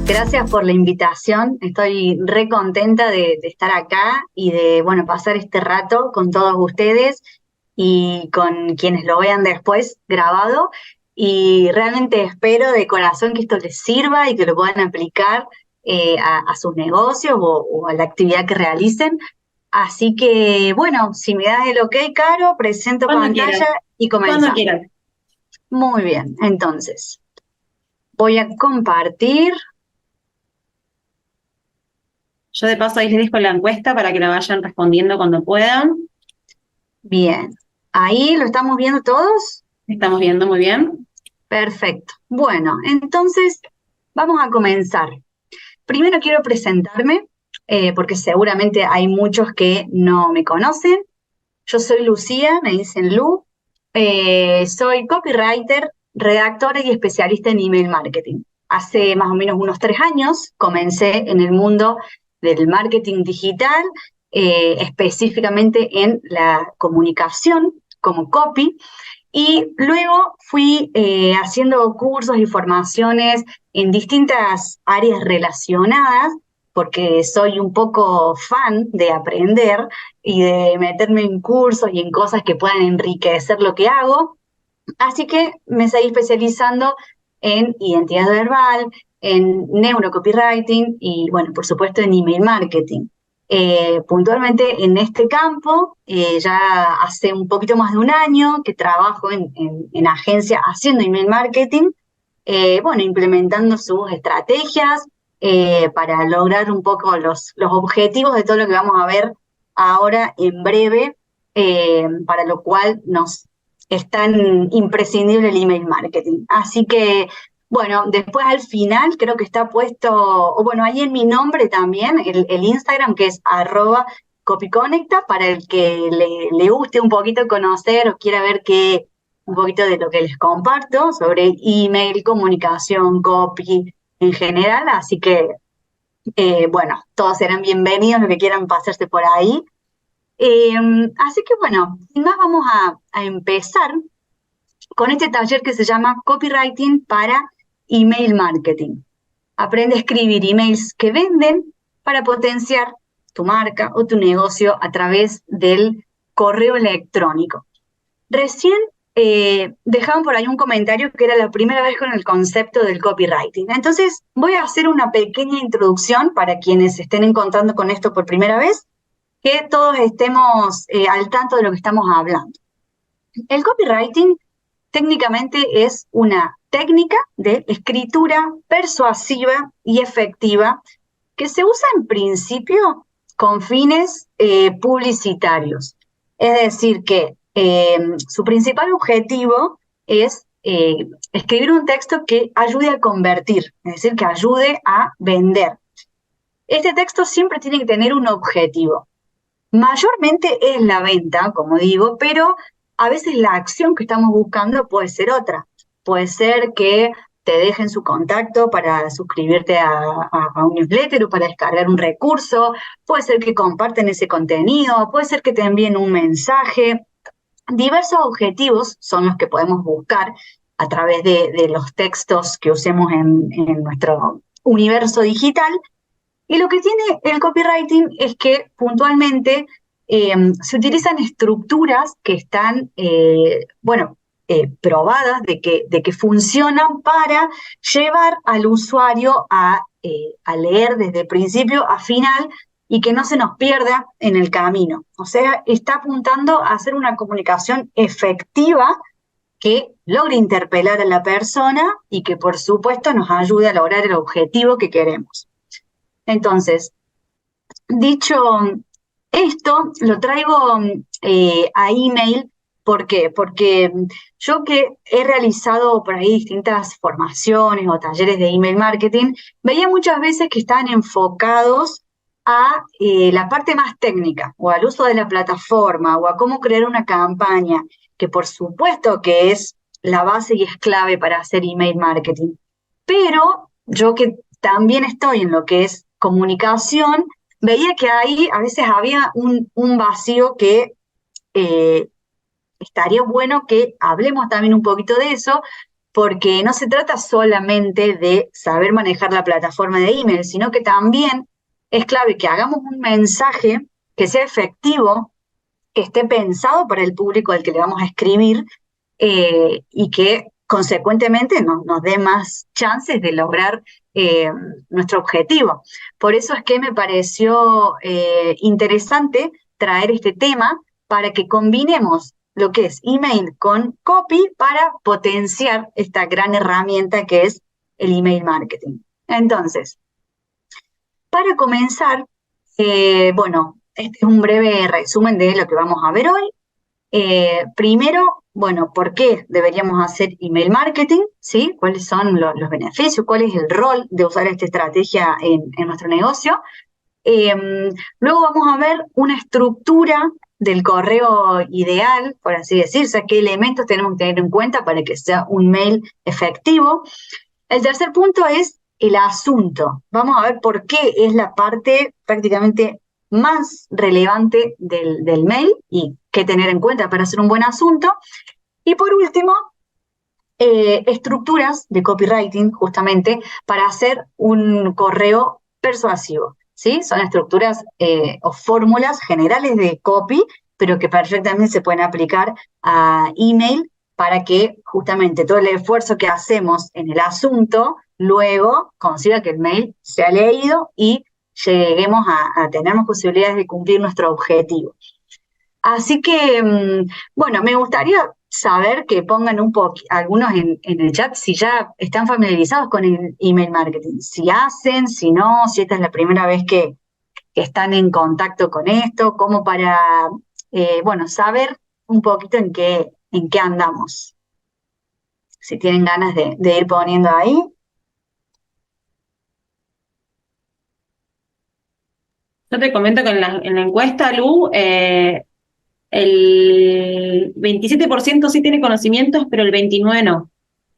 Gracias por la invitación. Estoy re contenta de estar acá y de, bueno, pasar este rato con todos ustedes y con quienes lo vean después grabado. Y realmente espero de corazón que esto les sirva y que lo puedan aplicar a sus negocios o a la actividad que realicen. Así que, bueno, si me das el ok, Caro, presento Cuando pantalla quieras, y cuando comenzamos. quieras. Muy bien, entonces, voy a compartir. Yo de paso ahí les dejo la encuesta para que la vayan respondiendo cuando puedan. Bien, ahí lo estamos viendo todos. Estamos viendo muy bien. Perfecto. Bueno, entonces vamos a comenzar. Primero quiero presentarme, porque seguramente hay muchos que no me conocen. Yo soy Lucía, me dicen Lu. Soy copywriter, redactora y especialista en email marketing. Hace más o menos unos 3 años comencé en el mundo del marketing digital, específicamente en la comunicación como copy. Y luego fui haciendo cursos y formaciones en distintas áreas relacionadas, porque soy un poco fan de aprender y de meterme en cursos y en cosas que puedan enriquecer lo que hago. Así que me seguí especializando en identidad verbal, en neurocopywriting y, bueno, por supuesto, en email marketing. Puntualmente en este campo, ya hace un poquito más de un año que trabajo en agencia haciendo email marketing, bueno, implementando sus estrategias para lograr un poco los objetivos de todo lo que vamos a ver ahora en breve, para lo cual nos es tan imprescindible el email marketing. Así que, bueno, después al final creo que está puesto, o bueno, ahí en mi nombre también, el Instagram que es @copyconecta, para el que le guste un poquito conocer o quiera ver un poquito de lo que les comparto sobre email, comunicación, copy en general. Así que, bueno, todos serán bienvenidos los que quieran pasarse por ahí. Así que bueno, sin más vamos a empezar con este taller que se llama Copywriting para Email Marketing. Aprende a escribir emails que venden para potenciar tu marca o tu negocio a través del correo electrónico. Recién dejaban por ahí un comentario que era la primera vez con el concepto del copywriting. Entonces voy a hacer una pequeña introducción para quienes estén encontrando con esto por primera vez, que todos estemos al tanto de lo que estamos hablando. El copywriting técnicamente es una técnica de escritura persuasiva y efectiva que se usa en principio con fines publicitarios. Es decir, que su principal objetivo es escribir un texto que ayude a convertir, es decir, que ayude a vender. Este texto siempre tiene que tener un objetivo. Mayormente es la venta, como digo, pero a veces la acción que estamos buscando puede ser otra. Puede ser que te dejen su contacto para suscribirte a un newsletter o para descargar un recurso, puede ser que comparten ese contenido, puede ser que te envíen un mensaje. Diversos objetivos son los que podemos buscar a través de los textos que usemos en nuestro universo digital. Y lo que tiene el copywriting es que puntualmente se utilizan estructuras que están, bueno, probadas de que funcionan para llevar al usuario a leer desde principio a final y que no se nos pierda en el camino. O sea, está apuntando a hacer una comunicación efectiva que logre interpelar a la persona y que, por supuesto, nos ayude a lograr el objetivo que queremos. Entonces, dicho esto, lo traigo a email. ¿Por qué? Porque yo que he realizado por ahí distintas formaciones o talleres de email marketing, veía muchas veces que estaban enfocados a la parte más técnica o al uso de la plataforma o a cómo crear una campaña, que por supuesto que es la base y es clave para hacer email marketing. Pero yo que también estoy en lo que es comunicación, veía que ahí a veces había un vacío que estaría bueno que hablemos también un poquito de eso, porque no se trata solamente de saber manejar la plataforma de email, sino que también es clave que hagamos un mensaje que sea efectivo, que esté pensado para el público al que le vamos a escribir y que consecuentemente nos dé más chances de lograr nuestro objetivo. Por eso es que me pareció interesante traer este tema para que combinemos lo que es email con copy para potenciar esta gran herramienta que es el email marketing. Entonces, para comenzar, bueno, este es un breve resumen de lo que vamos a ver hoy. Primero, bueno, ¿por qué deberíamos hacer email marketing? ¿Sí? ¿Cuáles son los beneficios? ¿Cuál es el rol de usar esta estrategia en nuestro negocio? Luego vamos a ver una estructura del correo ideal, por así decir, o sea, qué elementos tenemos que tener en cuenta para que sea un mail efectivo. El tercer punto es el asunto. Vamos a ver por qué es la parte prácticamente más relevante del mail y qué tener en cuenta para hacer un buen asunto. Y por último, estructuras de copywriting, justamente, para hacer un correo persuasivo, ¿sí? Son estructuras o fórmulas generales de copy, pero que perfectamente se pueden aplicar a email para que justamente todo el esfuerzo que hacemos en el asunto luego consiga que el mail sea leído y lleguemos a tener más posibilidades de cumplir nuestro objetivo. Así que, bueno, me gustaría saber que pongan algunos en el chat si ya están familiarizados con el email marketing, si hacen, si no, si esta es la primera vez que están en contacto con esto, como para, bueno, saber un poquito en qué andamos. Si tienen ganas de ir poniendo ahí. Yo te comento que en la encuesta, Lu, el 27% sí tiene conocimientos, pero el 29% no.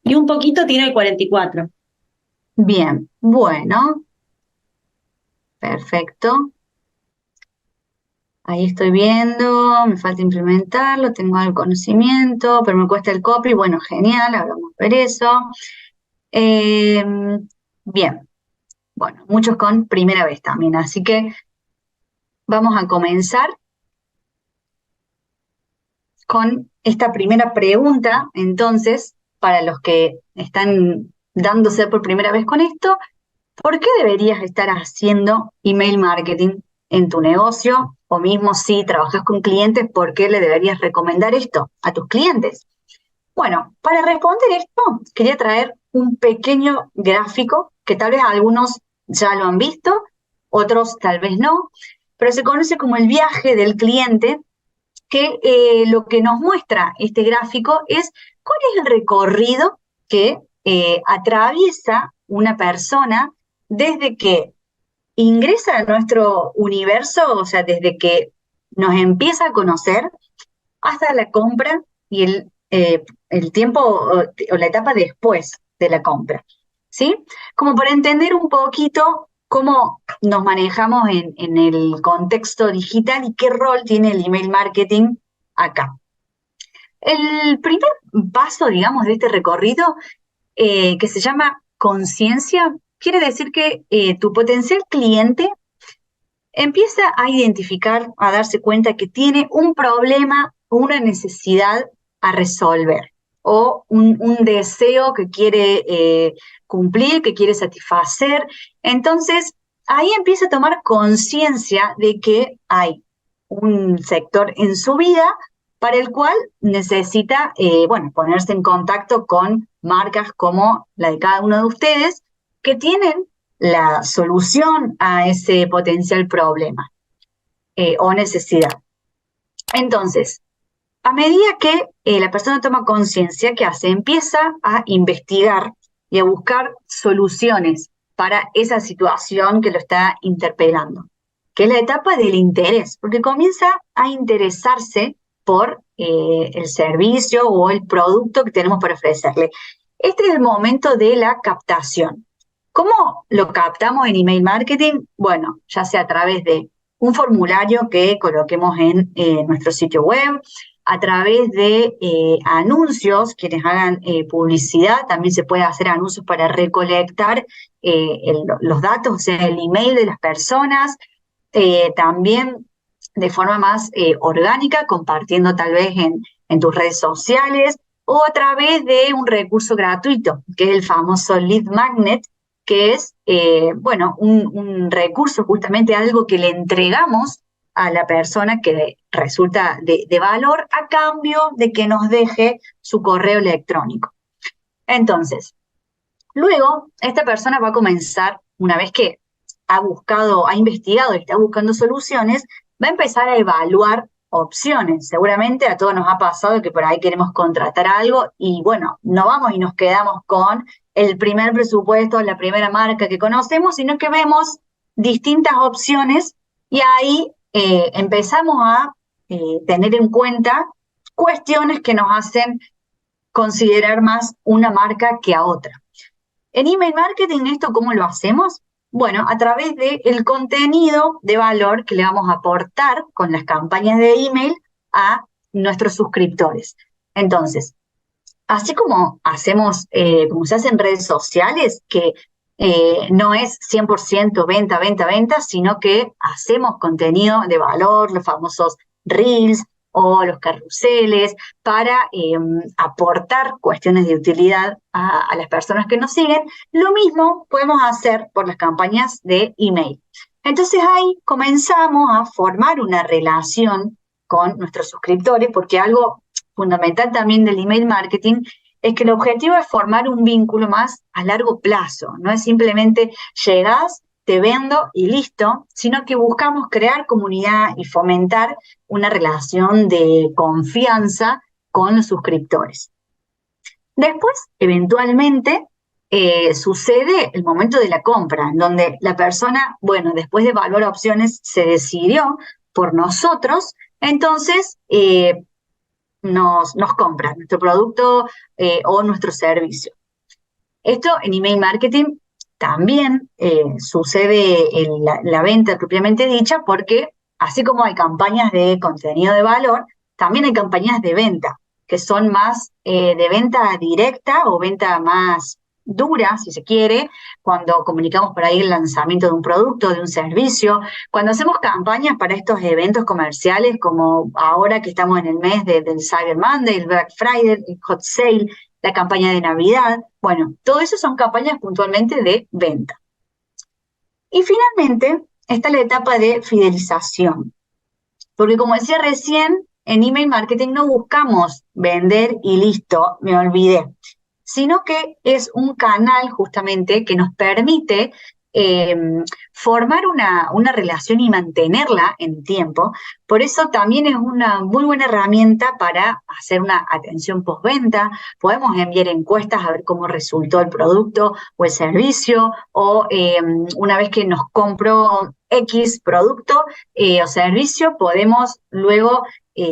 Y un poquito tiene el 44%. Bien, bueno, perfecto. Ahí estoy viendo, me falta implementarlo, tengo algo de conocimiento, pero me cuesta el copy. Bueno, genial, ahora vamos a ver eso. Bien, bueno, muchos con primera vez también, así que vamos a comenzar con esta primera pregunta, entonces, para los que están dándose por primera vez con esto, ¿por qué deberías estar haciendo email marketing en tu negocio? O mismo si trabajas con clientes, ¿por qué le deberías recomendar esto a tus clientes? Bueno, para responder esto, quería traer un pequeño gráfico que tal vez algunos ya lo han visto, otros tal vez no, pero se conoce como el viaje del cliente, que lo que nos muestra este gráfico es cuál es el recorrido que atraviesa una persona desde que ingresa a nuestro universo, o sea, desde que nos empieza a conocer hasta la compra y el tiempo o la etapa después de la compra, ¿sí? Como para entender un poquito cómo nos manejamos en el contexto digital y qué rol tiene el email marketing acá. El primer paso, digamos, de este recorrido, que se llama conciencia, quiere decir que tu potencial cliente empieza a identificar, a darse cuenta que tiene un problema o una necesidad a resolver o un deseo que quiere cumplir, que quiere satisfacer. Entonces, ahí empieza a tomar conciencia de que hay un sector en su vida para el cual necesita, bueno, ponerse en contacto con marcas como la de cada uno de ustedes que tienen la solución a ese potencial problema o necesidad. Entonces, a medida que la persona toma conciencia, ¿qué hace? Empieza a investigar y a buscar soluciones para esa situación que lo está interpelando, que es la etapa del interés, porque comienza a interesarse por el servicio o el producto que tenemos para ofrecerle. Este es el momento de la captación. ¿Cómo lo captamos en email marketing? Bueno, ya sea a través de un formulario que coloquemos en nuestro sitio web, a través de anuncios, quienes hagan publicidad, también se puede hacer anuncios para recolectar los datos, o sea, el email de las personas, también de forma más orgánica, compartiendo tal vez en tus redes sociales, o a través de un recurso gratuito, que es el famoso lead magnet, que es, un recurso, justamente algo que le entregamos a la persona que resulta de valor a cambio de que nos deje su correo electrónico. Entonces, luego, esta persona va a comenzar, una vez que ha investigado y está buscando soluciones, va a empezar a evaluar opciones. Seguramente a todos nos ha pasado que por ahí queremos contratar algo y bueno, no vamos y nos quedamos con el primer presupuesto, la primera marca que conocemos, sino que vemos distintas opciones y ahí empezamos a tener en cuenta cuestiones que nos hacen considerar más una marca que a otra. En email marketing, ¿esto cómo lo hacemos? Bueno, a través del contenido de valor que le vamos a aportar con las campañas de email a nuestros suscriptores. Entonces, así como hacemos, como se hace en redes sociales, que no es 100% venta, venta, venta, sino que hacemos contenido de valor, los famosos reels o los carruseles, para aportar cuestiones de utilidad a las personas que nos siguen. Lo mismo podemos hacer por las campañas de email. Entonces ahí comenzamos a formar una relación con nuestros suscriptores, porque algo fundamental también del email marketing es que el objetivo es formar un vínculo más a largo plazo. No es simplemente llegás, te vendo y listo, sino que buscamos crear comunidad y fomentar una relación de confianza con los suscriptores. Después, eventualmente, sucede el momento de la compra, en donde la persona, bueno, después de evaluar opciones, se decidió por nosotros, entonces nos compra nuestro producto o nuestro servicio. Esto en email marketing también sucede en la venta propiamente dicha, porque así como hay campañas de contenido de valor, también hay campañas de venta, que son más de venta directa o venta más dura, si se quiere, cuando comunicamos por ahí el lanzamiento de un producto, de un servicio, cuando hacemos campañas para estos eventos comerciales, como ahora que estamos en el mes del Cyber Monday, el Black Friday, el Hot Sale, la campaña de Navidad. Bueno, todo eso son campañas puntualmente de venta. Y finalmente está la etapa de fidelización, porque como decía recién, en email marketing no buscamos vender y listo, me olvidé, sino que es un canal justamente que nos permite formar una relación y mantenerla en el tiempo. Por eso también es una muy buena herramienta para hacer una atención postventa. Podemos enviar encuestas a ver cómo resultó el producto o el servicio, o una vez que nos compró X producto o servicio, podemos luego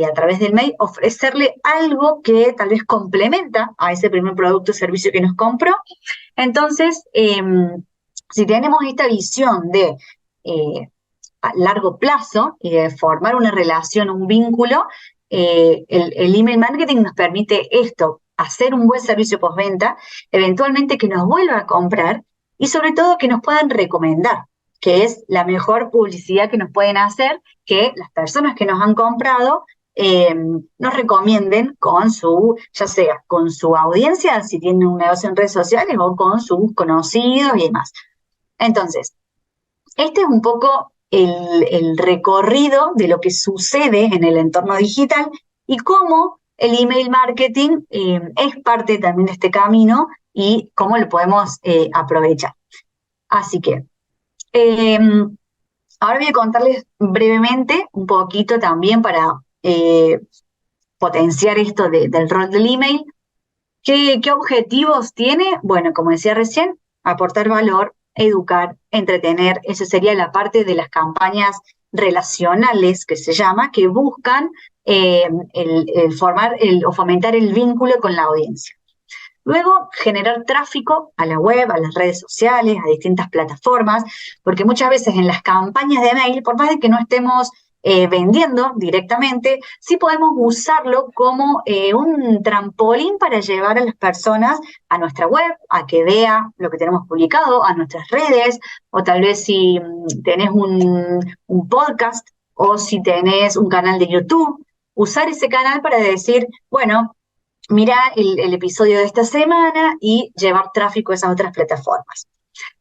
a través del mail ofrecerle algo que tal vez complementa a ese primer producto o servicio que nos compró. Entonces, si tenemos esta visión de a largo plazo y de formar una relación, un vínculo, el email marketing nos permite esto, hacer un buen servicio postventa, eventualmente que nos vuelva a comprar y sobre todo que nos puedan recomendar, que es la mejor publicidad que nos pueden hacer, que las personas que nos han comprado nos recomienden con ya sea con su audiencia, si tienen un negocio en redes sociales, o con sus conocidos y demás. Entonces, este es un poco el recorrido de lo que sucede en el entorno digital y cómo el email marketing es parte también de este camino y cómo lo podemos aprovechar. Así que ahora voy a contarles brevemente un poquito también para potenciar esto del rol del email. ¿Qué objetivos tiene? Bueno, como decía recién, aportar valor, educar, entretener. Esa sería la parte de las campañas relacionales, que se llama, que buscan formar o fomentar el vínculo con la audiencia. Luego, generar tráfico a la web, a las redes sociales, a distintas plataformas, porque muchas veces en las campañas de mail, por más de que no estemos vendiendo directamente, sí podemos usarlo como un trampolín para llevar a las personas a nuestra web, a que vea lo que tenemos publicado, a nuestras redes, o tal vez si tenés un podcast o si tenés un canal de YouTube, usar ese canal para decir, bueno, mira el episodio de esta semana y llevar tráfico a esas otras plataformas.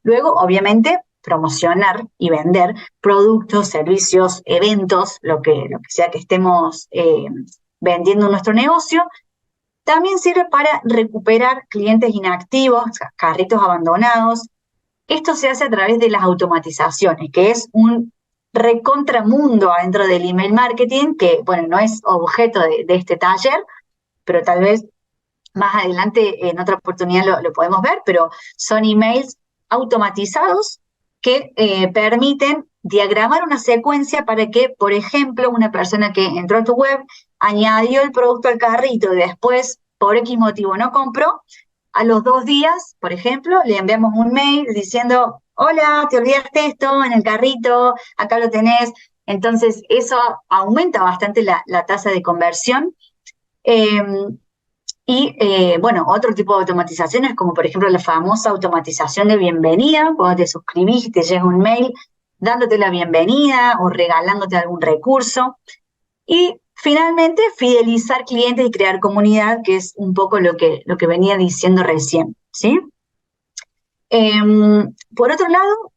Luego, obviamente, promocionar y vender productos, servicios, eventos, lo que sea que estemos vendiendo en nuestro negocio. También sirve para recuperar clientes inactivos, carritos abandonados. Esto se hace a través de las automatizaciones, que es un recontramundo adentro del email marketing, que, bueno, no es objeto de este taller, pero tal vez más adelante en otra oportunidad lo podemos ver, pero son emails automatizados que permiten diagramar una secuencia para que, por ejemplo, una persona que entró a tu web, añadió el producto al carrito y después, por X motivo, no compró, a los 2 días, por ejemplo, le enviamos un mail diciendo, hola, te olvidaste esto en el carrito, acá lo tenés. Entonces, eso aumenta bastante la tasa de conversión. Bueno, otro tipo de automatizaciones, como por ejemplo la famosa automatización de bienvenida, cuando te suscribís y te llega un mail dándote la bienvenida o regalándote algún recurso. Y finalmente, fidelizar clientes y crear comunidad, que es un poco lo que venía diciendo recién, ¿sí? Por otro lado,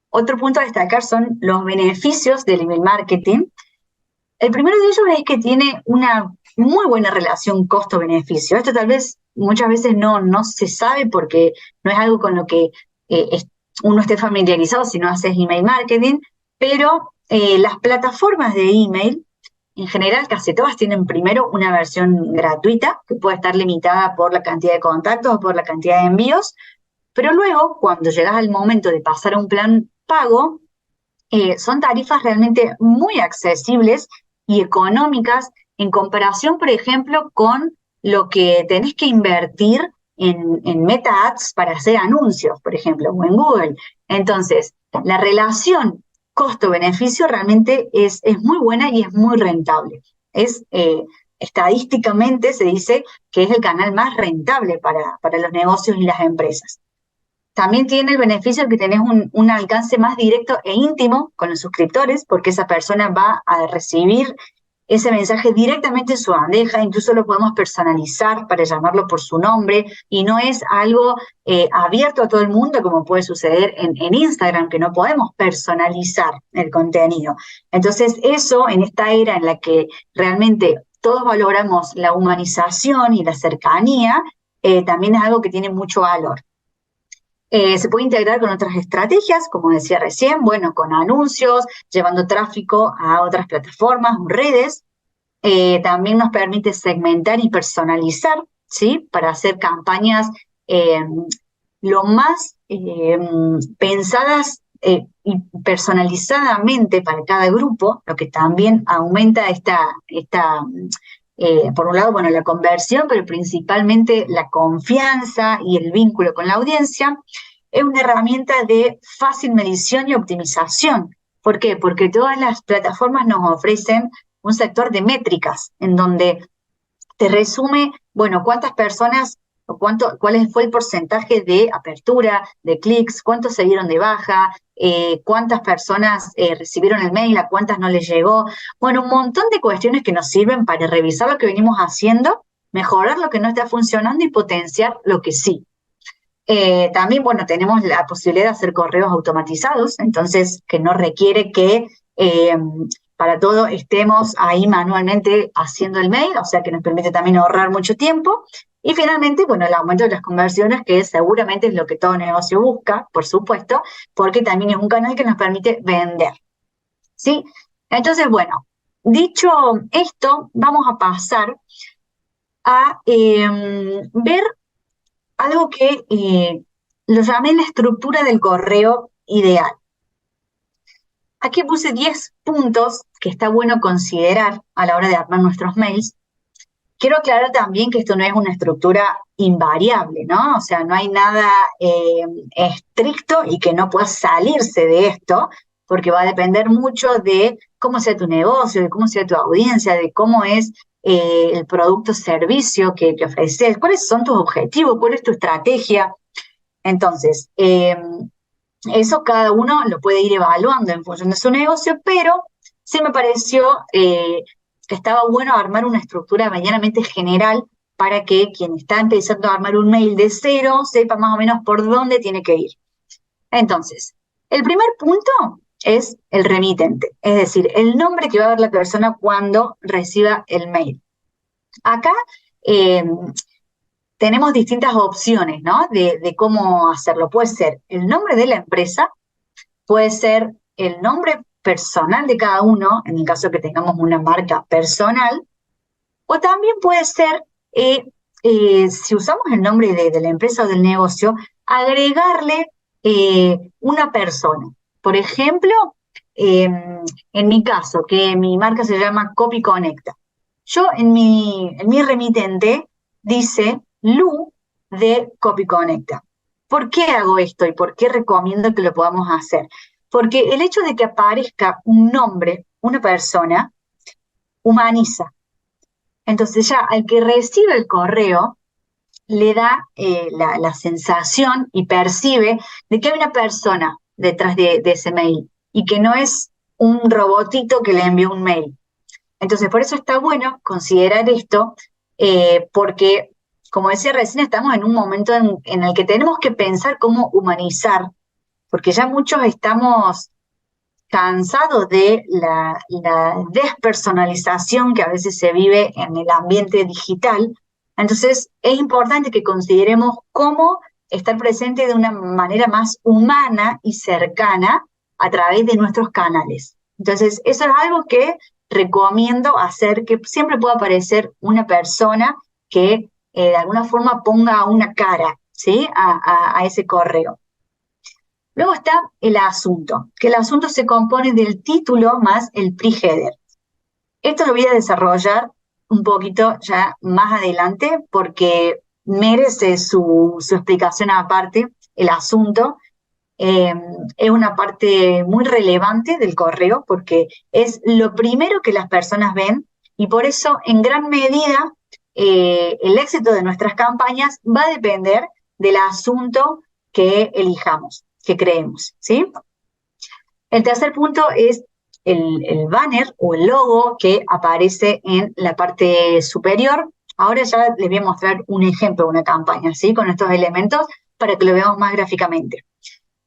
otro punto a destacar son los beneficios del email marketing. El primero de ellos es que tiene una muy buena relación costo-beneficio. Esto tal vez muchas veces no se sabe porque no es algo con lo que uno esté familiarizado si no haces email marketing, pero las plataformas de email, en general casi todas tienen primero una versión gratuita, que puede estar limitada por la cantidad de contactos o por la cantidad de envíos, pero luego, cuando llegas al momento de pasar a un plan pago, son tarifas realmente muy accesibles y económicas en comparación, por ejemplo, con lo que tenés que invertir en Meta Ads para hacer anuncios, por ejemplo, o en Google. Entonces, la relación costo-beneficio realmente es muy buena y es muy rentable. Estadísticamente se dice que es el canal más rentable para los negocios y las empresas. También tiene el beneficio de que tenés un alcance más directo e íntimo con los suscriptores, porque esa persona va a recibir ese mensaje directamente en su bandeja, incluso lo podemos personalizar para llamarlo por su nombre, y no es algo abierto a todo el mundo como puede suceder en Instagram, que no podemos personalizar el contenido. Entonces eso, en esta era en la que realmente todos valoramos la humanización y la cercanía, también es algo que tiene mucho valor. Se puede integrar con otras estrategias, como decía recién, bueno, con anuncios, llevando tráfico a otras plataformas, redes. También nos permite segmentar y personalizar, ¿sí? Para hacer campañas lo más pensadas y personalizadamente para cada grupo, lo que también aumenta por un lado, bueno, la conversión, pero principalmente la confianza y el vínculo con la audiencia. Es una herramienta de fácil medición y optimización. ¿Por qué? Porque todas las plataformas nos ofrecen un sector de métricas en donde te resume, bueno, cuántas personas o cuál fue el porcentaje de apertura, de clics, cuántos se dieron de baja, cuántas personas recibieron el mail, a cuántas no les llegó. Bueno, un montón de cuestiones que nos sirven para revisar lo que venimos haciendo, mejorar lo que no está funcionando y potenciar lo que sí. También, bueno, tenemos la posibilidad de hacer correos automatizados, entonces que no requiere que para todo estemos ahí manualmente haciendo el mail, o sea que nos permite también ahorrar mucho tiempo. Y finalmente, bueno, el aumento de las conversiones, que seguramente es lo que todo negocio busca, por supuesto, porque también es un canal que nos permite vender, ¿sí? Entonces, bueno, dicho esto, vamos a pasar a ver algo que lo llamé la estructura del correo ideal. Aquí puse 10 puntos que está bueno considerar a la hora de armar nuestros mails. Quiero aclarar también que esto no es una estructura invariable, ¿no? O sea, no hay nada estricto y que no pueda salirse de esto, porque va a depender mucho de cómo sea tu negocio, de cómo sea tu audiencia, de cómo es el producto o servicio que ofreces, cuáles son tus objetivos, cuál es tu estrategia. Entonces, eso cada uno lo puede ir evaluando en función de su negocio, pero sí me pareció que estaba bueno armar una estructura medianamente general para que quien está empezando a armar un mail de cero sepa más o menos por dónde tiene que ir. Entonces, el primer punto es el remitente, es decir, el nombre que va a ver la persona cuando reciba el mail. Acá eh, tenemos distintas opciones, ¿no? De cómo hacerlo. Puede ser el nombre de la empresa, puede ser el nombre personal de cada uno, en el caso que tengamos una marca personal, o también puede ser, si usamos el nombre de la empresa o del negocio, agregarle una persona. Por ejemplo, en mi caso, que mi marca se llama Copy Conecta. Yo en mi remitente dice Lu de Copy Conecta. ¿Por qué hago esto y por qué recomiendo que lo podamos hacer? Porque el hecho de que aparezca un nombre, una persona, humaniza. Entonces ya al que recibe el correo le da la sensación y percibe de que hay una persona detrás de ese mail y que no es un robotito que le envió un mail. Entonces, por eso está bueno considerar esto, porque, como decía recién, estamos en un momento en el que tenemos que pensar cómo humanizar, porque ya muchos estamos cansados de la despersonalización que a veces se vive en el ambiente digital. Entonces, es importante que consideremos cómo estar presente de una manera más humana y cercana a través de nuestros canales. Entonces, eso es algo que recomiendo hacer, que siempre pueda aparecer una persona que de alguna forma ponga una cara, ¿sí? a ese correo. Luego está el asunto, que el asunto se compone del título más el pre-header. Esto lo voy a desarrollar un poquito ya más adelante porque merece su explicación aparte. El asunto es una parte muy relevante del correo porque es lo primero que las personas ven y por eso en gran medida el éxito de nuestras campañas va a depender del asunto que elijamos, que creemos, ¿sí? El tercer punto es el banner o el logo que aparece en la parte superior. Ahora ya les voy a mostrar un ejemplo de una campaña, ¿sí? Con estos elementos para que lo veamos más gráficamente.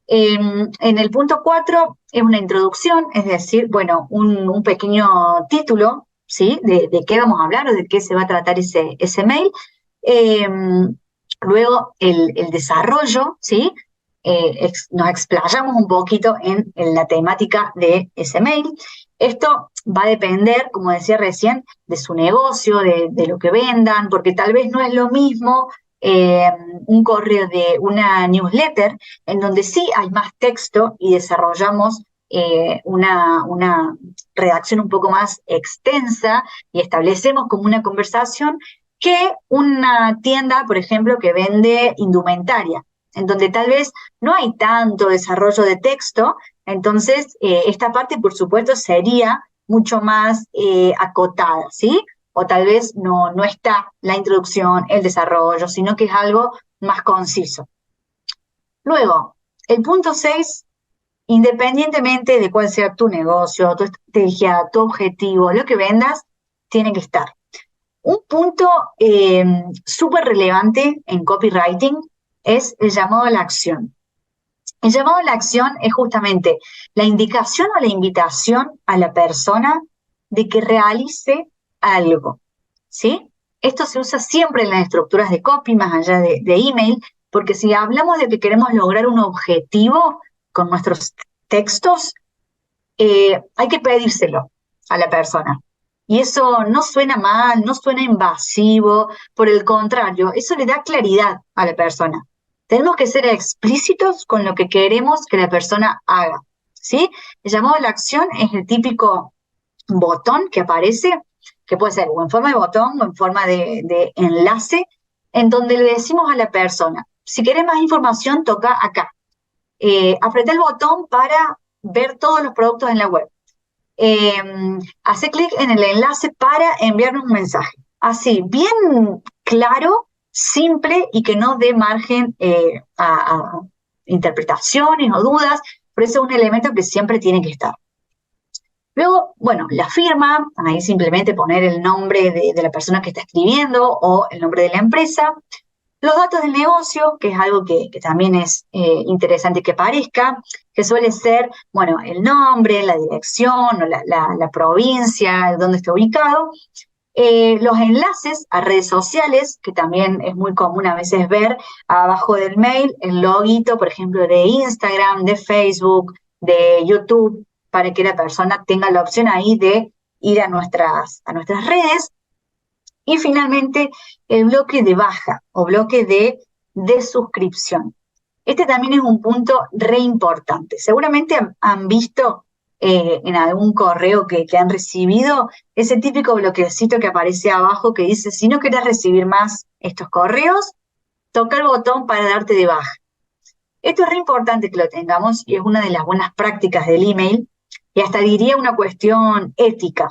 En el punto 4 es una introducción, es decir, bueno, un pequeño título, ¿sí? De qué vamos a hablar o de qué se va a tratar ese mail. Luego el desarrollo, ¿sí? Nos explayamos un poquito en la temática de ese mail. Esto va a depender, como decía recién, de su negocio, de lo que vendan, porque tal vez no es lo mismo un correo de una newsletter, en donde sí hay más texto y desarrollamos una redacción un poco más extensa y establecemos como una conversación que una tienda, por ejemplo, que vende indumentaria, en donde tal vez no hay tanto desarrollo de texto, entonces esta parte, por supuesto, sería mucho más acotada, ¿sí? O tal vez no está la introducción, el desarrollo, sino que es algo más conciso. Luego, el punto 6, independientemente de cuál sea tu negocio, tu estrategia, tu objetivo, lo que vendas, tiene que estar. Un punto súper relevante en copywriting es el llamado a la acción. El llamado a la acción es justamente la indicación o la invitación a la persona de que realice algo, ¿sí? Esto se usa siempre en las estructuras de copy, más allá de email, porque si hablamos de que queremos lograr un objetivo con nuestros textos, hay que pedírselo a la persona. Y eso no suena mal, no suena invasivo, por el contrario, eso le da claridad a la persona. Tenemos que ser explícitos con lo que queremos que la persona haga, ¿sí? El llamado a la acción es el típico botón que aparece, que puede ser o en forma de botón o en forma de enlace, en donde le decimos a la persona, si querés más información, toca acá. Apreta el botón para ver todos los productos en la web. Hace clic en el enlace para enviarnos un mensaje. Así, bien claro, simple y que no dé margen a interpretaciones o dudas, pero eso es un elemento que siempre tiene que estar. Luego, bueno, la firma, ahí simplemente poner el nombre de la persona que está escribiendo o el nombre de la empresa. Los datos del negocio, que es algo que también es interesante que aparezca, que suele ser, bueno, el nombre, la dirección, o la provincia, dónde está ubicado. Los enlaces a redes sociales, que también es muy común a veces ver abajo del mail, el loguito, por ejemplo, de Instagram, de Facebook, de YouTube, para que la persona tenga la opción ahí de ir a nuestras redes. Y finalmente, el bloque de baja o bloque de suscripción. Este también es un punto re importante. Seguramente han visto en algún correo que han recibido ese típico bloquecito que aparece abajo que dice, si no querés recibir más estos correos, toca el botón para darte de baja. Esto es re importante que lo tengamos y es una de las buenas prácticas del email y hasta diría una cuestión ética,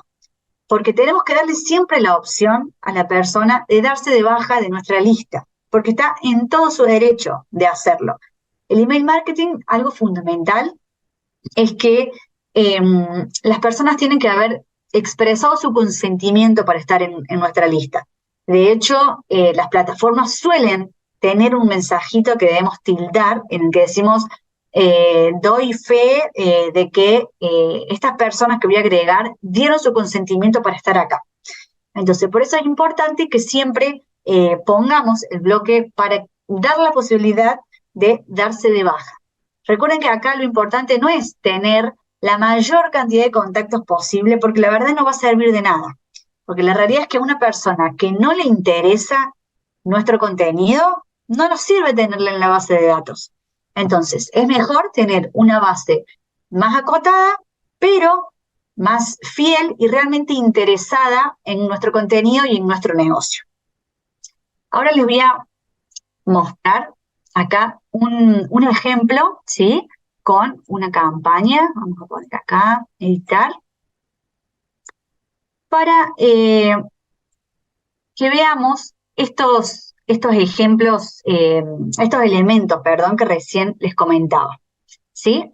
porque tenemos que darle siempre la opción a la persona de darse de baja de nuestra lista, porque está en todo su derecho de hacerlo. El email marketing, algo fundamental, es que las personas tienen que haber expresado su consentimiento para estar en nuestra lista. De hecho, las plataformas suelen tener un mensajito que debemos tildar en el que decimos doy fe de que estas personas que voy a agregar dieron su consentimiento para estar acá. Entonces, por eso es importante que siempre pongamos el bloque para dar la posibilidad de darse de baja. Recuerden que acá lo importante no es tener la mayor cantidad de contactos posible, porque la verdad no va a servir de nada. Porque la realidad es que a una persona que no le interesa nuestro contenido, no nos sirve tenerla en la base de datos. Entonces, es mejor tener una base más acotada, pero más fiel y realmente interesada en nuestro contenido y en nuestro negocio. Ahora les voy a mostrar acá un ejemplo, ¿sí? Con una campaña, vamos a poner acá, editar, para que veamos estos ejemplos, estos elementos, perdón, que recién les comentaba, ¿sí?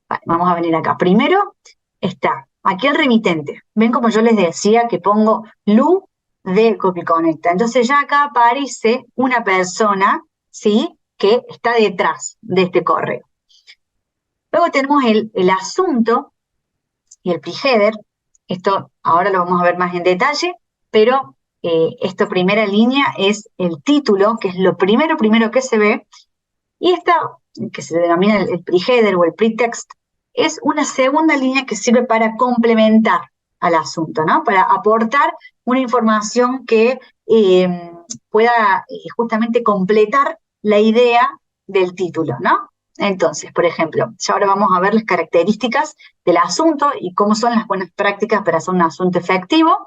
Vale, vamos a venir acá. Primero está aquí el remitente. Ven como yo les decía que pongo Lu de CopyConnecta. Entonces ya acá aparece una persona, ¿sí?, que está detrás de este correo. Luego tenemos el asunto y el pre-header. Esto ahora lo vamos a ver más en detalle, pero esta primera línea es el título, que es lo primero que se ve, y esta, que se denomina el pre-header o el pre-text, es una segunda línea que sirve para complementar al asunto, ¿no? Para aportar una información que pueda justamente completar la idea del título, ¿no? Entonces, por ejemplo, ya ahora vamos a ver las características del asunto y cómo son las buenas prácticas para hacer un asunto efectivo.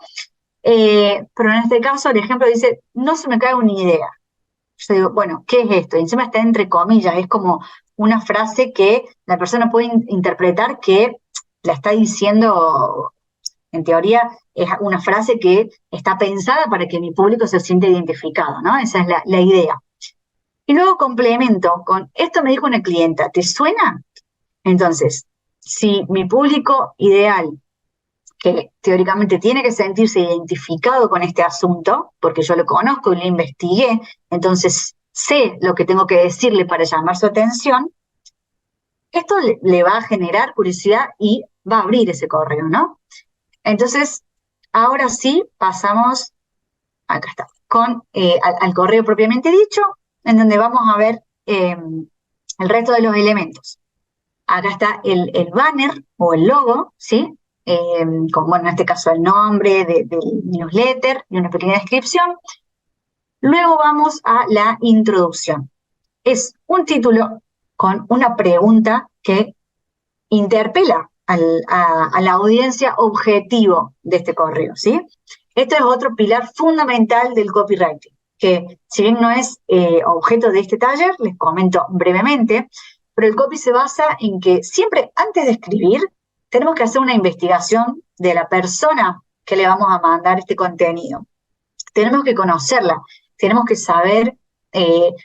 Pero en este caso, el ejemplo dice, no se me cae una idea. Yo digo, bueno, ¿qué es esto? Y encima está entre comillas, es como una frase que la persona puede interpretar que la está diciendo, en teoría, es una frase que está pensada para que mi público se sienta identificado, ¿no? Esa es la idea. Y luego complemento con, esto me dijo una clienta, ¿te suena? Entonces, si mi público ideal, que teóricamente tiene que sentirse identificado con este asunto, porque yo lo conozco y lo investigué, entonces sé lo que tengo que decirle para llamar su atención, esto le va a generar curiosidad y va a abrir ese correo, ¿no? Entonces, ahora sí pasamos, acá está, con al correo propiamente dicho, en donde vamos a ver el resto de los elementos. Acá está el banner o el logo, ¿sí? Con, bueno, en este caso el nombre del newsletter y una pequeña descripción. Luego vamos a la introducción. Es un título con una pregunta que interpela a la audiencia objetivo de este correo, ¿sí? Esto es otro pilar fundamental del copywriting, que si bien no es objeto de este taller, les comento brevemente, pero el copy se basa en que siempre antes de escribir tenemos que hacer una investigación de la persona que le vamos a mandar este contenido. Tenemos que conocerla, tenemos que saber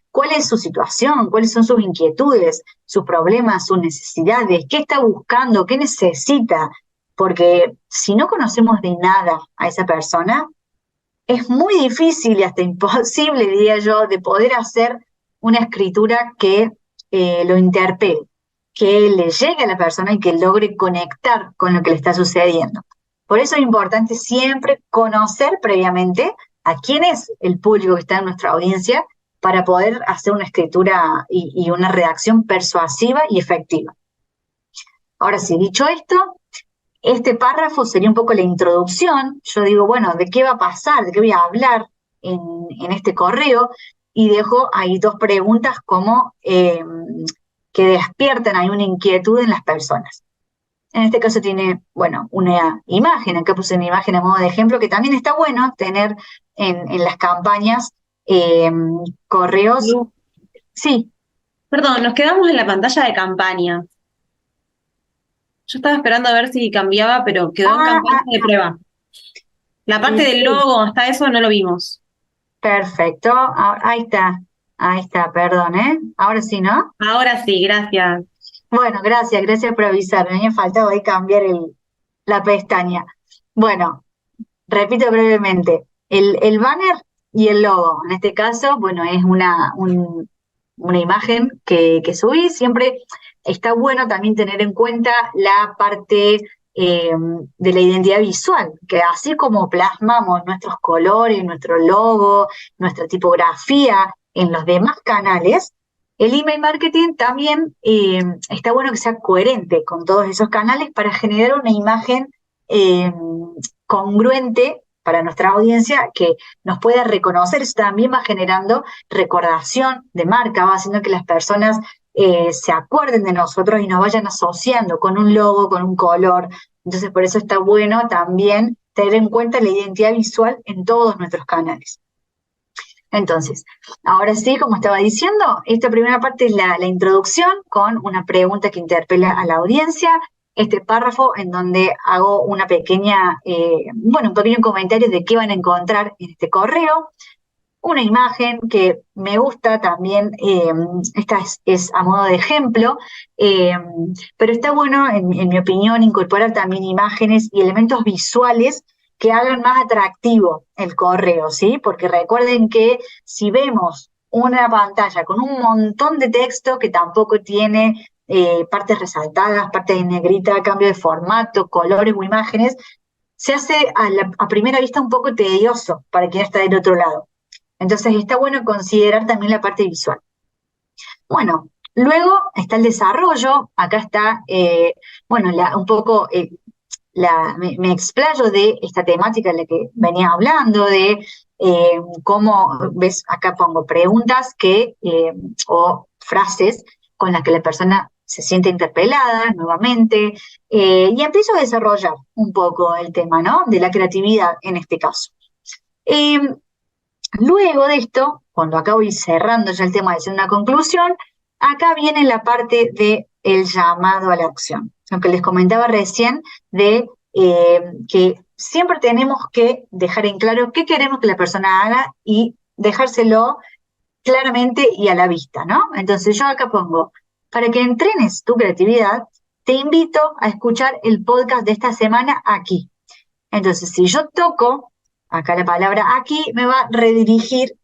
cuál es su situación, cuáles son sus inquietudes, sus problemas, sus necesidades, qué está buscando, qué necesita, porque si no conocemos de nada a esa persona, es muy difícil y hasta imposible, diría yo, de poder hacer una escritura que lo interpele, que le llegue a la persona y que logre conectar con lo que le está sucediendo. Por eso es importante siempre conocer previamente a quién es el público que está en nuestra audiencia para poder hacer una escritura y una redacción persuasiva y efectiva. Ahora sí, dicho esto, este párrafo sería un poco la introducción. Yo digo, bueno, ¿de qué va a pasar? ¿De qué voy a hablar en este correo? Y dejo ahí dos preguntas como que despiertan ahí una inquietud en las personas. En este caso tiene, bueno, una imagen, acá puse una imagen a modo de ejemplo, que también está bueno tener en las campañas correos. Lu, Sí. perdón, nos quedamos en la pantalla de campaña. Yo estaba esperando a ver si cambiaba, pero quedó en campaña de prueba. La parte del Sí, logo, hasta eso no lo vimos. perfecto. Ahí está, perdón, ¿eh? Ahora sí, ¿no? Ahora sí, gracias. Bueno, gracias por avisarme. Me ha faltado ahí cambiar la pestaña. Bueno, repito brevemente. El banner y el logo, en este caso, bueno, es una imagen que subí. Siempre está bueno también tener en cuenta la parte de la identidad visual, que así como plasmamos nuestros colores, nuestro logo, nuestra tipografía en los demás canales, el email marketing también está bueno que sea coherente con todos esos canales para generar una imagen eh, congruente para nuestra audiencia que nos pueda reconocer. Eso también va generando recordación de marca, va haciendo que las personas se acuerden de nosotros y nos vayan asociando con un logo, con un color. Entonces, por eso está bueno también tener en cuenta la identidad visual en todos nuestros canales. Entonces, ahora sí, como estaba diciendo, esta primera parte es la introducción con una pregunta que interpela a la audiencia, este párrafo en donde hago una pequeña, un pequeño comentario de qué van a encontrar en este correo, una imagen que me gusta también, esta es a modo de ejemplo, pero está bueno, en mi opinión, incorporar también imágenes y elementos visuales que hagan más atractivo el correo, ¿sí? Porque recuerden que si vemos una pantalla con un montón de texto que tampoco tiene partes resaltadas, partes en negrita, cambio de formato, colores o imágenes, se hace a primera vista un poco tedioso para quien está del otro lado. Entonces está bueno considerar también la parte visual. Bueno, luego está el desarrollo, acá está, un poco me explayo de esta temática en la que venía hablando, de cómo, ves, acá pongo preguntas o frases con las que la persona se siente interpelada nuevamente, y empiezo a desarrollar un poco el tema, ¿no? De la creatividad en este caso. Luego de esto, cuando acá voy cerrando ya el tema de hacer una conclusión, acá viene la parte de el llamado a la acción. Lo que les comentaba recién de que siempre tenemos que dejar en claro qué queremos que la persona haga y dejárselo claramente y a la vista, ¿no? Entonces yo acá pongo, para que entrenes tu creatividad, te invito a escuchar el podcast de esta semana aquí. Entonces, si yo toco acá la palabra aquí, me va a redirigir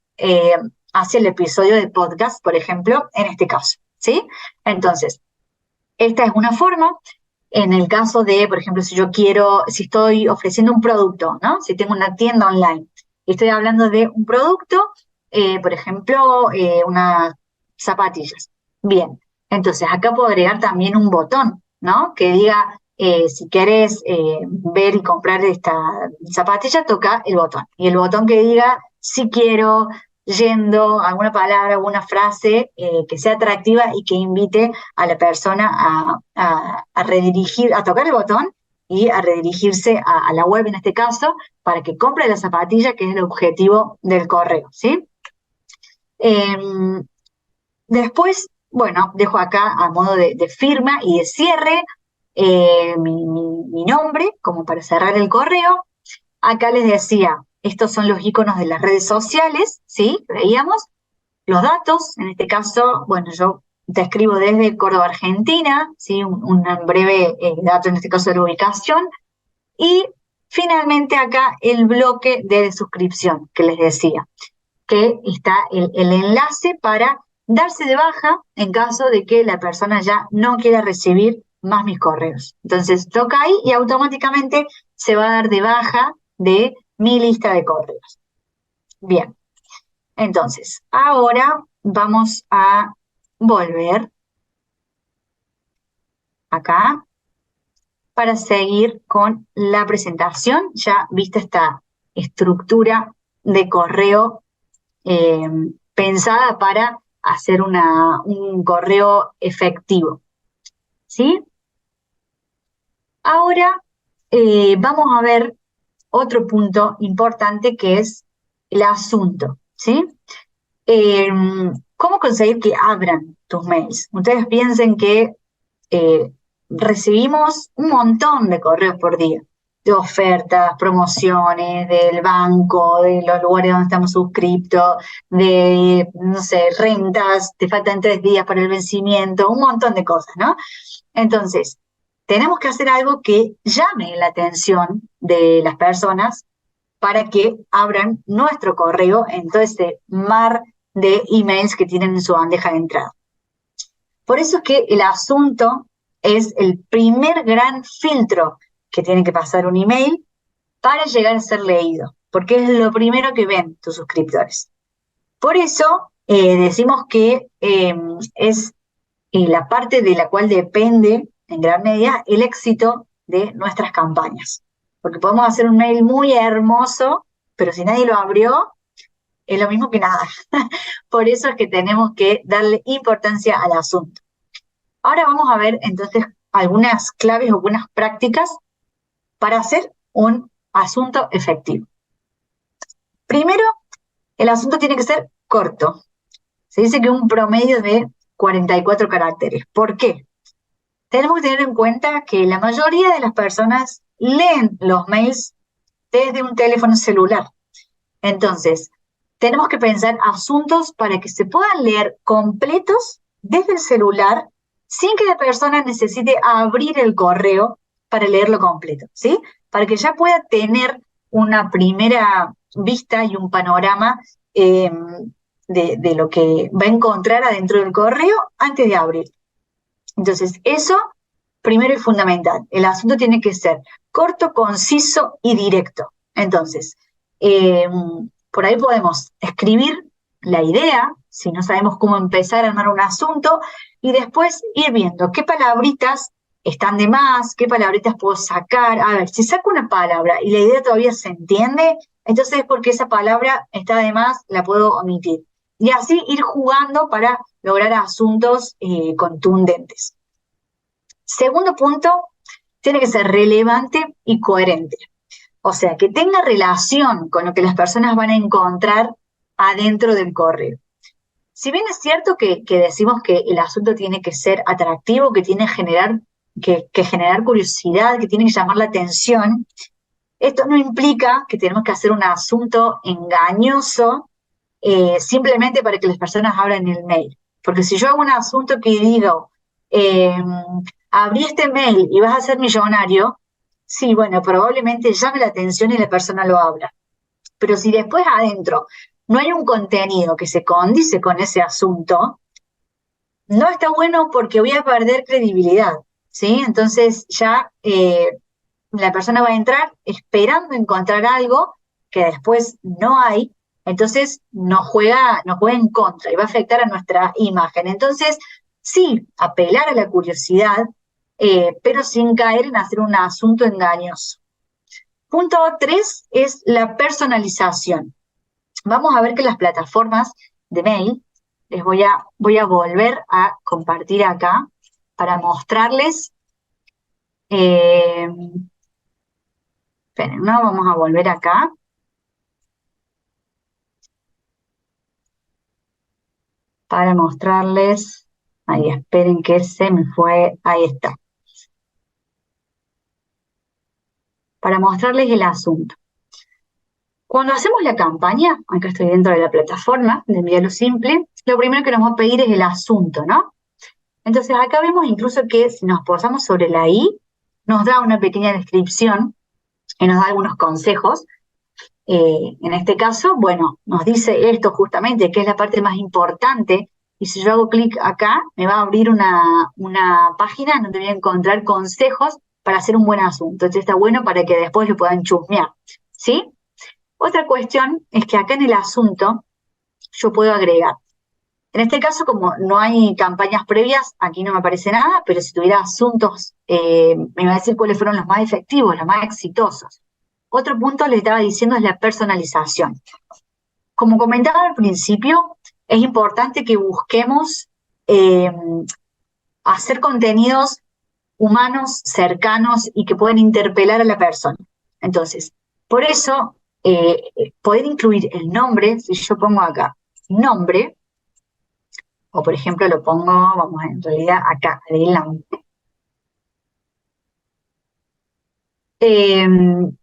hacia el episodio de podcast, por ejemplo, en este caso, ¿sí? Entonces, esta es una forma. En el caso de, por ejemplo, si estoy ofreciendo un producto, ¿no? Si tengo una tienda online y estoy hablando de un producto, por ejemplo, unas zapatillas. Bien, entonces acá puedo agregar también un botón, ¿no? Que diga, si querés ver y comprar esta zapatilla, toca el botón. Y el botón que diga, si quiero, yendo, alguna palabra, alguna frase que sea atractiva y que invite a la persona a redirigir, a tocar el botón y a redirigirse a la web en este caso, para que compre la zapatilla, que es el objetivo del correo, ¿sí? Después bueno, dejo acá a modo de firma y de cierre mi nombre, como para cerrar el correo. Acá les decía, estos son los iconos de las redes sociales, ¿sí? Veíamos los datos, en este caso, bueno, yo te escribo desde Córdoba, Argentina, ¿sí? Un breve dato, en este caso de la ubicación, y finalmente acá el bloque de suscripción que les decía, que está el enlace para darse de baja en caso de que la persona ya no quiera recibir más mis correos. Entonces toca ahí y automáticamente se va a dar de baja de mi lista de correos. Bien, entonces ahora vamos a volver acá para seguir con la presentación. Ya viste esta estructura de correo pensada para hacer un correo efectivo, ¿sí? Ahora vamos a ver otro punto importante que es el asunto, ¿sí? Eh, ¿Cómo conseguir que abran tus mails? Ustedes piensen que eh, recibimos un montón de correos por día, de ofertas, promociones, del banco, de los lugares donde estamos suscriptos, de, no sé, rentas, te faltan 3 días para el vencimiento, un montón de cosas, ¿no? Entonces, tenemos que hacer algo que llame la atención de las personas para que abran nuestro correo en todo este mar de emails que tienen en su bandeja de entrada. Por eso es que el asunto es el primer gran filtro que tiene que pasar un email para llegar a ser leído, porque es lo primero que ven tus suscriptores. Por eso decimos que es la parte de la cual depende en gran medida el éxito de nuestras campañas. Porque podemos hacer un mail muy hermoso, pero si nadie lo abrió, es lo mismo que nada. Por eso es que tenemos que darle importancia al asunto. Ahora vamos a ver entonces algunas claves o algunas prácticas para hacer un asunto efectivo. Primero, el asunto tiene que ser corto. Se dice que un promedio de 44 caracteres. ¿Por qué? Tenemos que tener en cuenta que la mayoría de las personas leen los mails desde un teléfono celular. Entonces, tenemos que pensar asuntos para que se puedan leer completos desde el celular sin que la persona necesite abrir el correo para leerlo completo, ¿sí? Para que ya pueda tener una primera vista y un panorama de lo que va a encontrar adentro del correo antes de abrir. Entonces, eso primero es fundamental. El asunto tiene que ser corto, conciso y directo. Entonces, por ahí podemos escribir la idea, si no sabemos cómo empezar a armar un asunto, y después ir viendo qué palabritas están de más, qué palabritas puedo sacar. A ver, si saco una palabra y la idea todavía se entiende, entonces es porque esa palabra está de más, la puedo omitir. Y así ir jugando para lograr asuntos contundentes. Segundo punto, tiene que ser relevante y coherente. O sea, que tenga relación con lo que las personas van a encontrar adentro del correo. Si bien es cierto que decimos que el asunto tiene que ser atractivo, que tiene que generar curiosidad, que tiene que llamar la atención, esto no implica que tenemos que hacer un asunto engañoso simplemente para que las personas abran el mail. Porque si yo hago un asunto que digo, abrí este mail y vas a ser millonario, sí, bueno, probablemente llame la atención y la persona lo abra. Pero si después adentro no hay un contenido que se condice con ese asunto, no está bueno porque voy a perder credibilidad, ¿sí? Entonces ya la persona va a entrar esperando encontrar algo que después no hay, entonces nos juega en contra y va a afectar a nuestra imagen. Entonces, sí, apelar a la curiosidad, pero sin caer en hacer un asunto engañoso. Punto 3 es la personalización. Vamos a ver que las plataformas de mail, les voy a volver a compartir acá para mostrarles. Esperen, ¿no? Vamos a volver acá para mostrarles. Ahí, esperen que se me fue, ahí está. Para mostrarles el asunto. Cuando hacemos la campaña, acá estoy dentro de la plataforma de Envíalo Simple, lo primero que nos va a pedir es el asunto, ¿no? Entonces acá vemos incluso que si nos posamos sobre la I, nos da una pequeña descripción y nos da algunos consejos. En este caso, bueno, nos dice esto justamente, que es la parte más importante, y si yo hago clic acá, me va a abrir una página donde voy a encontrar consejos para hacer un buen asunto. Entonces está bueno para que después lo puedan chusmear, ¿sí? Otra cuestión es que acá en el asunto yo puedo agregar. En este caso, como no hay campañas previas, aquí no me aparece nada, pero si tuviera asuntos, me iba a decir cuáles fueron los más efectivos, los más exitosos. Otro punto les estaba diciendo es la personalización. Como comentaba al principio, es importante que busquemos hacer contenidos humanos, cercanos y que puedan interpelar a la persona. Entonces, por eso, poder incluir el nombre, si yo pongo acá nombre, o por ejemplo lo pongo, vamos en realidad acá, adelante. En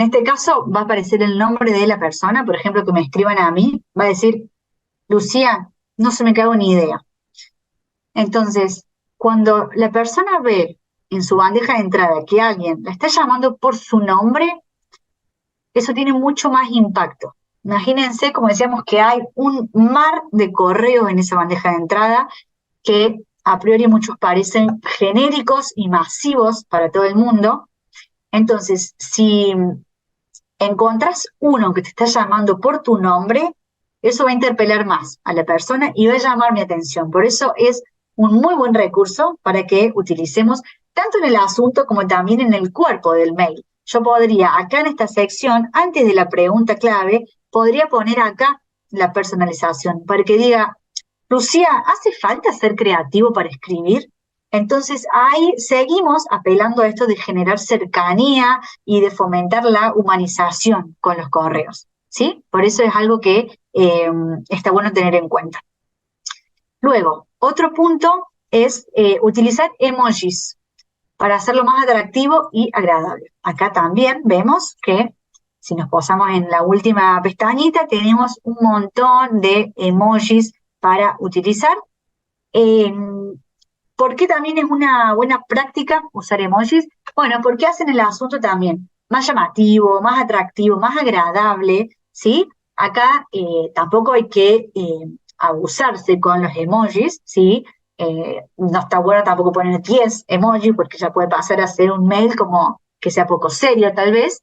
este caso va a aparecer el nombre de la persona, por ejemplo, que me escriban a mí, va a decir, Lucía, no se me cago ni idea. Entonces, cuando la persona ve en su bandeja de entrada que alguien la está llamando por su nombre, eso tiene mucho más impacto. Imagínense, como decíamos, que hay un mar de correos en esa bandeja de entrada que a priori muchos parecen genéricos y masivos para todo el mundo. Entonces, si encontrás uno que te está llamando por tu nombre, eso va a interpelar más a la persona y va a llamar mi atención. Por eso es un muy buen recurso para que utilicemos tanto en el asunto como también en el cuerpo del mail. Yo podría, acá en esta sección, antes de la pregunta clave, podría poner acá la personalización para que diga, Lucía, ¿hace falta ser creativo para escribir? Entonces ahí seguimos apelando a esto de generar cercanía y de fomentar la humanización con los correos, ¿sí? Por eso es algo que está bueno tener en cuenta. Luego, otro punto es utilizar emojis para hacerlo más atractivo y agradable. Acá también vemos que si nos posamos en la última pestañita, tenemos un montón de emojis para utilizar. ¿Por qué también es una buena práctica usar emojis? Bueno, porque hacen el asunto también más llamativo, más atractivo, más agradable, ¿sí? Acá tampoco hay que abusarse con los emojis, ¿sí? No está bueno tampoco poner 10 emojis porque ya puede pasar a ser un mail como que sea poco serio tal vez.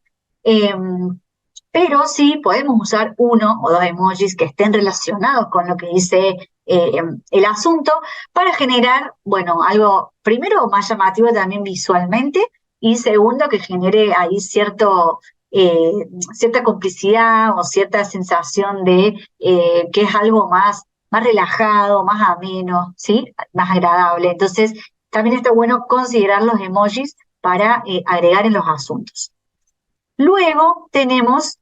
Pero sí podemos usar uno o dos emojis que estén relacionados con lo que dice el asunto para generar, bueno, algo primero más llamativo también visualmente y segundo que genere ahí cierta complicidad o cierta sensación de que es algo más relajado, más ameno, ¿sí? Más agradable. Entonces, también está bueno considerar los emojis para agregar en los asuntos. Luego tenemos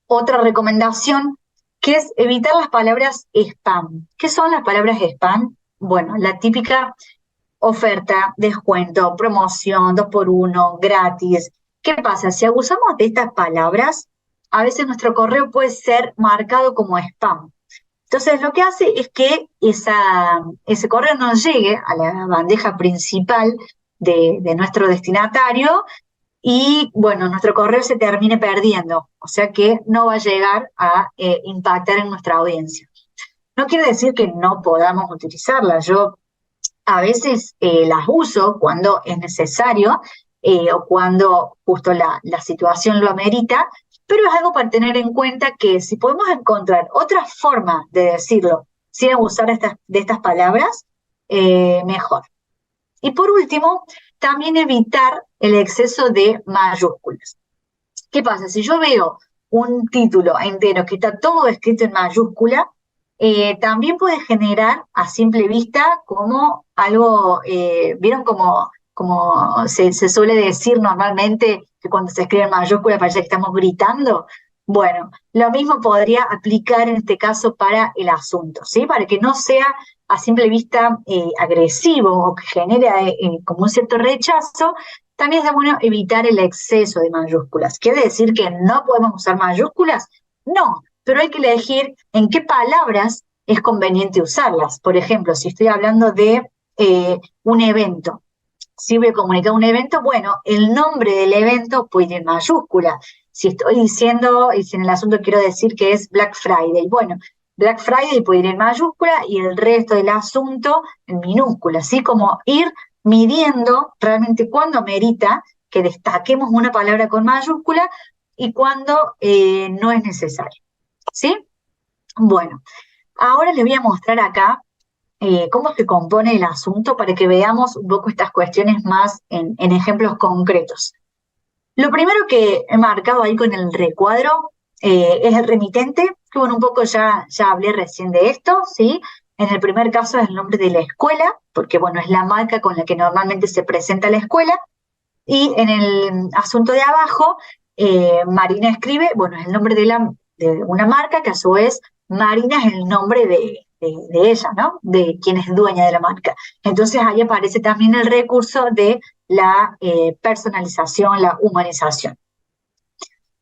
otra recomendación que es evitar las palabras spam. ¿Qué son las palabras spam? Bueno, la típica oferta, descuento, promoción, 2x1, gratis. ¿Qué pasa? Si abusamos de estas palabras, a veces nuestro correo puede ser marcado como spam. Entonces lo que hace es que ese correo no llegue a la bandeja principal de nuestro destinatario y, bueno, nuestro correo se termine perdiendo, o sea que no va a llegar a impactar en nuestra audiencia. No quiere decir que no podamos utilizarlas. Yo a veces las uso cuando es necesario o cuando justo la situación lo amerita, pero es algo para tener en cuenta que si podemos encontrar otra forma de decirlo sin abusar de estas palabras, mejor. Y por último, también evitar el exceso de mayúsculas. ¿Qué pasa? Si yo veo un título entero que está todo escrito en mayúscula, también puede generar a simple vista como algo, ¿vieron como se suele decir normalmente que cuando se escribe en mayúscula parece que estamos gritando? Bueno, lo mismo podría aplicar en este caso para el asunto, ¿sí? Para que no sea a simple vista agresivo o que genere como un cierto rechazo, también es bueno evitar el exceso de mayúsculas. ¿Quiere decir que no podemos usar mayúsculas? No, pero hay que elegir en qué palabras es conveniente usarlas. Por ejemplo, si estoy hablando de un evento, si voy a comunicar un evento, bueno, el nombre del evento puede ir en mayúscula. Si estoy diciendo, y si en el asunto quiero decir que es Black Friday, bueno, Black Friday puede ir en mayúscula y el resto del asunto en minúscula, así como ir midiendo realmente cuándo merita que destaquemos una palabra con mayúscula y cuándo no es necesario. ¿Sí? Bueno, ahora les voy a mostrar acá cómo se compone el asunto para que veamos un poco estas cuestiones más en ejemplos concretos. Lo primero que he marcado ahí con el recuadro es el remitente, que bueno, un poco ya hablé recién de esto, ¿sí? En el primer caso es el nombre de la escuela, porque bueno, es la marca con la que normalmente se presenta la escuela, y en el asunto de abajo, Marina escribe, bueno, es el nombre de una marca que a su vez Marina es el nombre de ella, ¿no? De quien es dueña de la marca. Entonces ahí aparece también el recurso de la personalización, la humanización.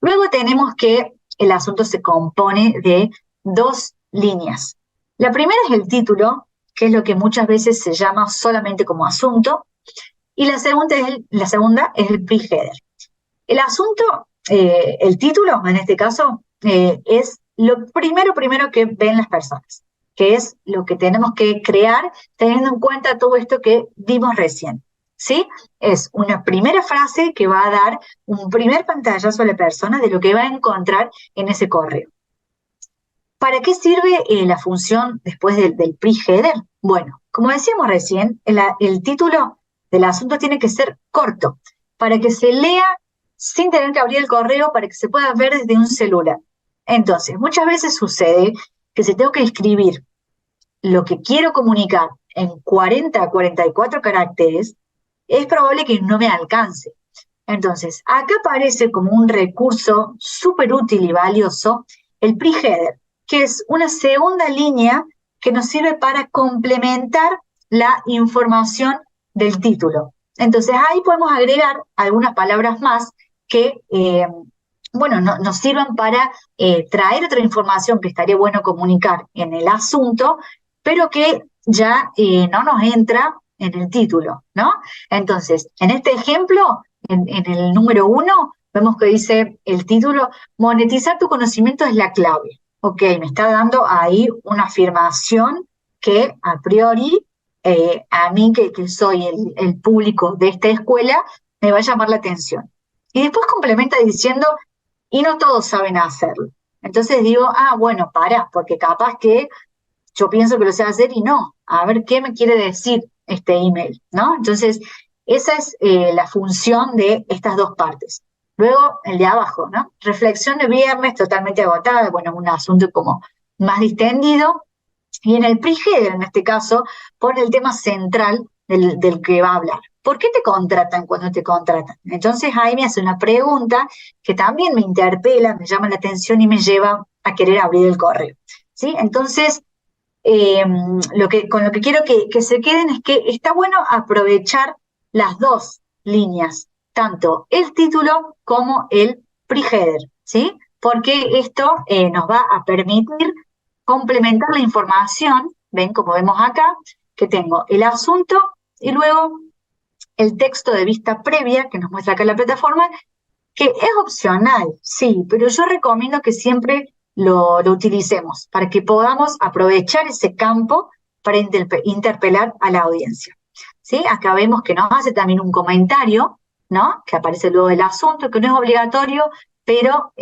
Luego tenemos que el asunto se compone de dos líneas. La primera es el título, que es lo que muchas veces se llama solamente como asunto, y la segunda es el pre-header. El asunto, el título en este caso, es lo primero que ven las personas, que es lo que tenemos que crear teniendo en cuenta todo esto que vimos recién. ¿Sí? Es una primera frase que va a dar un primer pantallazo a la persona de lo que va a encontrar en ese correo. ¿Para qué sirve la función después del pre-header? Bueno, como decíamos recién, el título del asunto tiene que ser corto, para que se lea sin tener que abrir el correo, para que se pueda ver desde un celular. Entonces, muchas veces sucede que si tengo que escribir lo que quiero comunicar en 40 a 44 caracteres, es probable que no me alcance. Entonces, acá aparece como un recurso súper útil y valioso el pre-header, que es una segunda línea que nos sirve para complementar la información del título. Entonces, ahí podemos agregar algunas palabras más que, bueno, nos sirvan para traer otra información que estaría bueno comunicar en el asunto, pero que ya no nos entra en el título, ¿no? Entonces, en este ejemplo, en el número 1, vemos que dice el título, monetizar tu conocimiento es la clave. Ok, me está dando ahí una afirmación que a priori, a mí que soy el público de esta escuela, me va a llamar la atención. Y después complementa diciendo, y no todos saben hacerlo. Entonces digo, bueno, porque capaz que yo pienso que lo sé hacer y no. A ver qué me quiere decir este email, ¿no? Entonces, esa es la función de estas dos partes. Luego, el de abajo, ¿no? Reflexión de viernes totalmente agotada, bueno, un asunto como más distendido. Y en el pre-header, en este caso, pone el tema central del que va a hablar. ¿Por qué te contratan cuando te contratan? Entonces ahí me hace una pregunta que también me interpela, me llama la atención y me lleva a querer abrir el correo. ¿Sí? Entonces, con lo que quiero que se queden es que está bueno aprovechar las dos líneas, tanto el título como el pre-header, ¿sí? Porque esto nos va a permitir complementar la información, ven como vemos acá, que tengo el asunto y luego el texto de vista previa que nos muestra acá la plataforma, que es opcional, sí, pero yo recomiendo que siempre lo utilicemos para que podamos aprovechar ese campo para interpelar a la audiencia. ¿Sí? Acá vemos que nos hace también un comentario, ¿no? Que aparece luego del asunto, que no es obligatorio, pero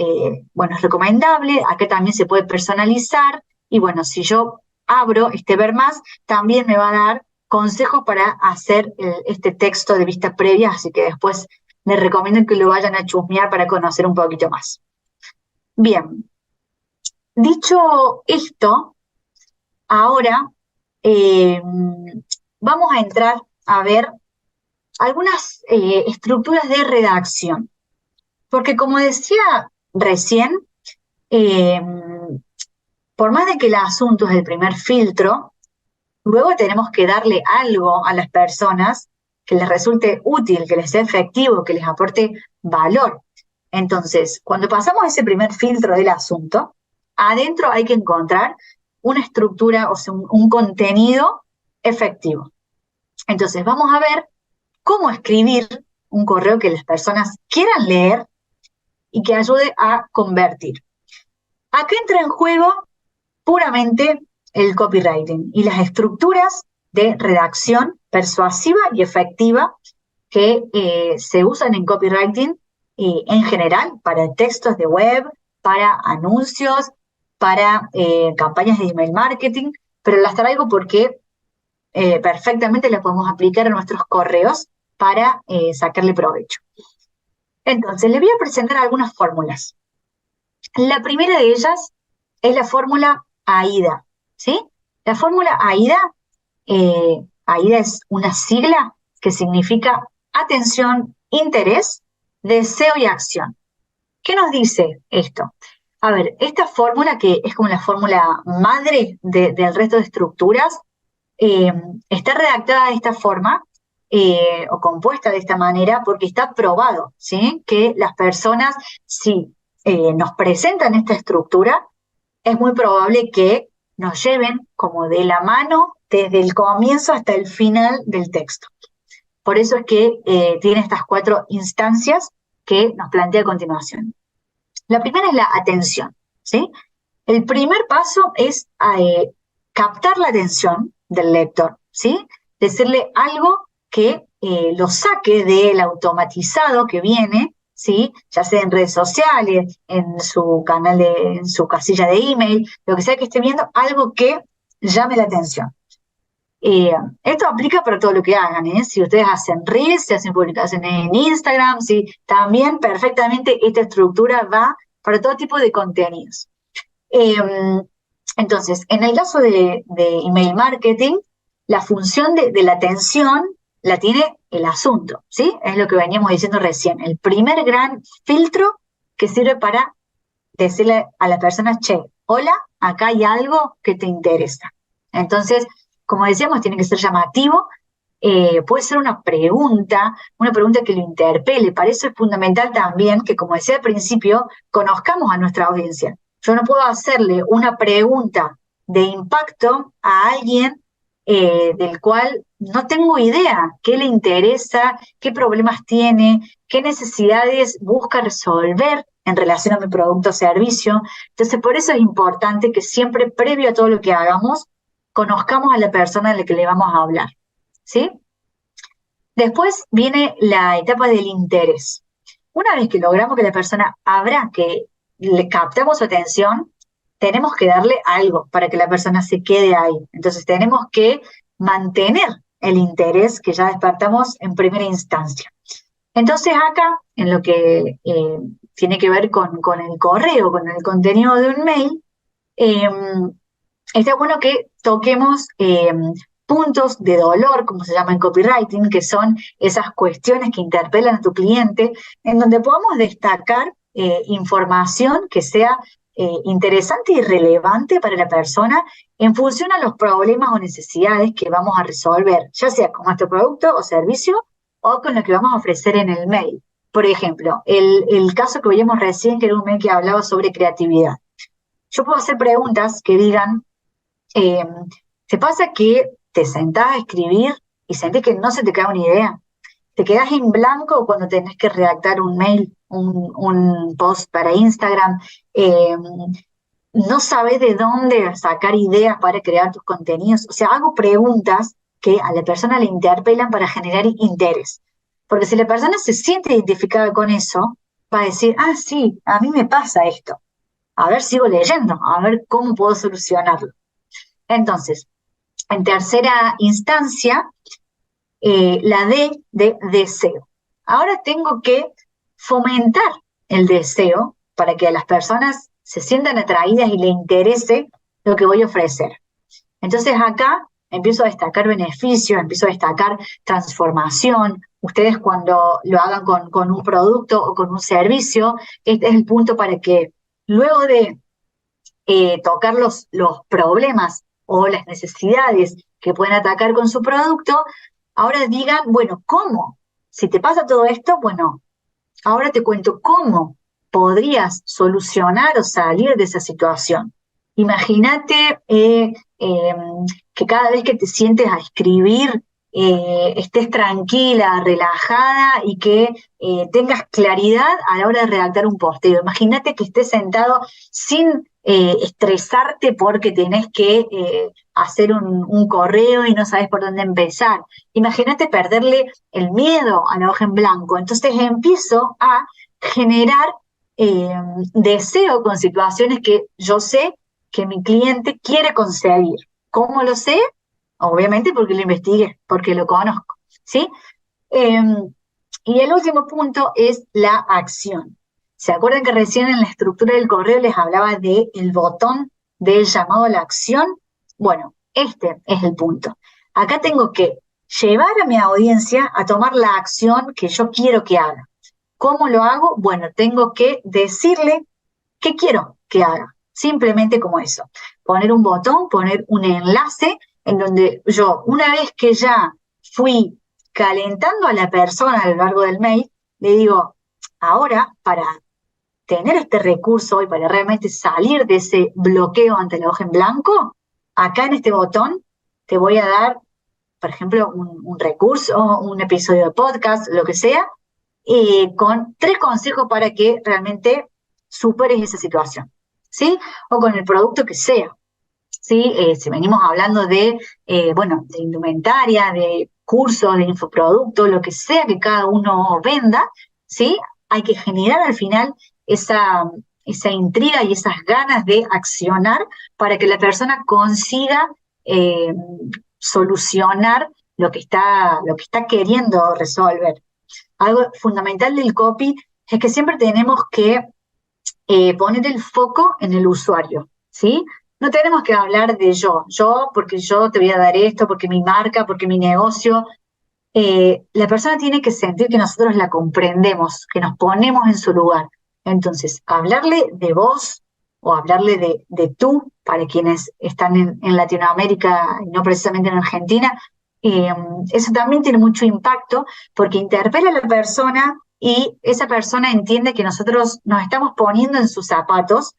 bueno, es recomendable. Acá también se puede personalizar y bueno, si yo abro este ver más, también me va a dar consejos para hacer este texto de vista previa, así que después les recomiendo que lo vayan a chusmear para conocer un poquito más. Bien, dicho esto, ahora vamos a entrar a ver algunas estructuras de redacción. Porque como decía recién, eh, por más de que el asunto es el primer filtro, luego tenemos que darle algo a las personas que les resulte útil, que les sea efectivo, que les aporte valor. Entonces, cuando pasamos ese primer filtro del asunto, adentro hay que encontrar una estructura, o sea, un contenido efectivo. Entonces, vamos a ver cómo escribir un correo que las personas quieran leer y que ayude a convertir. Acá entra en juego puramente el copywriting y las estructuras de redacción persuasiva y efectiva que se usan en copywriting en general para textos de web, para anuncios, para campañas de email marketing, pero las traigo porque perfectamente las podemos aplicar a nuestros correos para sacarle provecho. Entonces, les voy a presentar algunas fórmulas. La primera de ellas es la fórmula AIDA, ¿sí? La fórmula AIDA, AIDA es una sigla que significa atención, interés, deseo y acción. ¿Qué nos dice esto? A ver, esta fórmula, que es como la fórmula madre del resto de estructuras, está redactada de esta forma o compuesta de esta manera porque está probado, ¿sí? Que las personas, si nos presentan esta estructura, es muy probable que nos lleven como de la mano desde el comienzo hasta el final del texto. Por eso es que tiene estas 4 instancias que nos plantea a continuación. La primera es la atención, ¿sí? El primer paso es captar la atención del lector, ¿sí? Decirle algo que lo saque del automatizado que viene, ¿sí? Ya sea en redes sociales, en su canal, en su casilla de email, lo que sea que esté viendo, algo que llame la atención. Esto aplica para todo lo que hagan, ¿eh? Si ustedes hacen reels, si hacen publicaciones en Instagram, ¿sí? También perfectamente esta estructura va para todo tipo de contenidos. Entonces, en el caso de email marketing, la función de la atención la tiene el asunto, ¿sí? Es lo que veníamos diciendo recién. El primer gran filtro que sirve para decirle a las personas, che, hola, acá hay algo que te interesa. Entonces, como decíamos, tiene que ser llamativo, puede ser una pregunta que lo interpele. Para eso es fundamental también que, como decía al principio, conozcamos a nuestra audiencia. Yo no puedo hacerle una pregunta de impacto a alguien del cual no tengo idea qué le interesa, qué problemas tiene, qué necesidades busca resolver en relación a mi producto o servicio. Entonces, por eso es importante que siempre, previo a todo lo que hagamos, conozcamos a la persona a la que le vamos a hablar, ¿sí? Después viene la etapa del interés. Una vez que logramos que la persona abra, que le captamos su atención, tenemos que darle algo para que la persona se quede ahí. Entonces tenemos que mantener el interés que ya despertamos en primera instancia. Entonces acá, en lo que tiene que ver con el correo, con el contenido de un mail, está bueno que toquemos puntos de dolor, como se llama en copywriting, que son esas cuestiones que interpelan a tu cliente, en donde podamos destacar información que sea interesante y relevante para la persona en función a los problemas o necesidades que vamos a resolver, ya sea con nuestro producto o servicio o con lo que vamos a ofrecer en el mail. Por ejemplo, el caso que veíamos recién, que era un mail que hablaba sobre creatividad. Yo puedo hacer preguntas que digan, ¿te pasa que te sentás a escribir y sentís que no se te queda una idea? ¿Te quedás en blanco cuando tenés que redactar un mail, un post para Instagram? ¿No sabés de dónde sacar ideas para crear tus contenidos? O sea, hago preguntas que a la persona le interpelan para generar interés. Porque si la persona se siente identificada con eso, va a decir, ah, sí, a mí me pasa esto. A ver, sigo leyendo, a ver cómo puedo solucionarlo. Entonces, en tercera instancia, la D de deseo. Ahora tengo que fomentar el deseo para que a las personas se sientan atraídas y les interese lo que voy a ofrecer. Entonces acá empiezo a destacar beneficios, empiezo a destacar transformación. Ustedes cuando lo hagan con un producto o con un servicio, este es el punto para que luego de tocar los problemas o las necesidades que pueden atacar con su producto, ahora digan, bueno, ¿cómo? Si te pasa todo esto, bueno, ahora te cuento cómo podrías solucionar o salir de esa situación. Imagínate que cada vez que te sientes a escribir, estés tranquila, relajada y que tengas claridad a la hora de redactar un posteo. Imagínate que estés sentado sin estresarte porque tenés que hacer un correo y no sabes por dónde empezar. Imagínate perderle el miedo a la hoja en blanco. Entonces empiezo a generar eh, deseo con situaciones que yo sé que mi cliente quiere conseguir. ¿Cómo lo sé? Obviamente porque lo investigué, porque lo conozco, ¿sí? Eh, y el último punto es la acción. ¿Se acuerdan que recién en la estructura del correo les hablaba del botón del llamado a la acción? Bueno, este es el punto. Acá tengo que llevar a mi audiencia a tomar la acción que yo quiero que haga. ¿Cómo lo hago? Bueno, tengo que decirle qué quiero que haga. Simplemente como eso. Poner un botón, poner un enlace en donde yo, una vez que ya fui calentando a la persona a lo largo del mail, le digo, ahora para tener este recurso y para realmente salir de ese bloqueo ante la hoja en blanco, acá en este botón te voy a dar, por ejemplo, un recurso, un episodio de podcast, lo que sea, con 3 consejos para que realmente superes esa situación, ¿sí? O con el producto que sea, ¿sí? Si venimos hablando de, bueno, de indumentaria, de cursos, de infoproductos, lo que sea que cada uno venda, ¿sí? Hay que generar al final esa intriga y esas ganas de accionar para que la persona consiga eh, solucionar lo que está queriendo resolver. Algo fundamental del copy es que siempre tenemos que poner el foco en el usuario, ¿sí? No tenemos que hablar de yo porque yo te voy a dar esto, porque mi marca, porque mi negocio. La persona tiene que sentir que nosotros la comprendemos, que nos ponemos en su lugar. Entonces, hablarle de vos o hablarle de tú, para quienes están en Latinoamérica y no precisamente en Argentina, eh, eso también tiene mucho impacto porque interpela a la persona y esa persona entiende que nosotros nos estamos poniendo en sus zapatos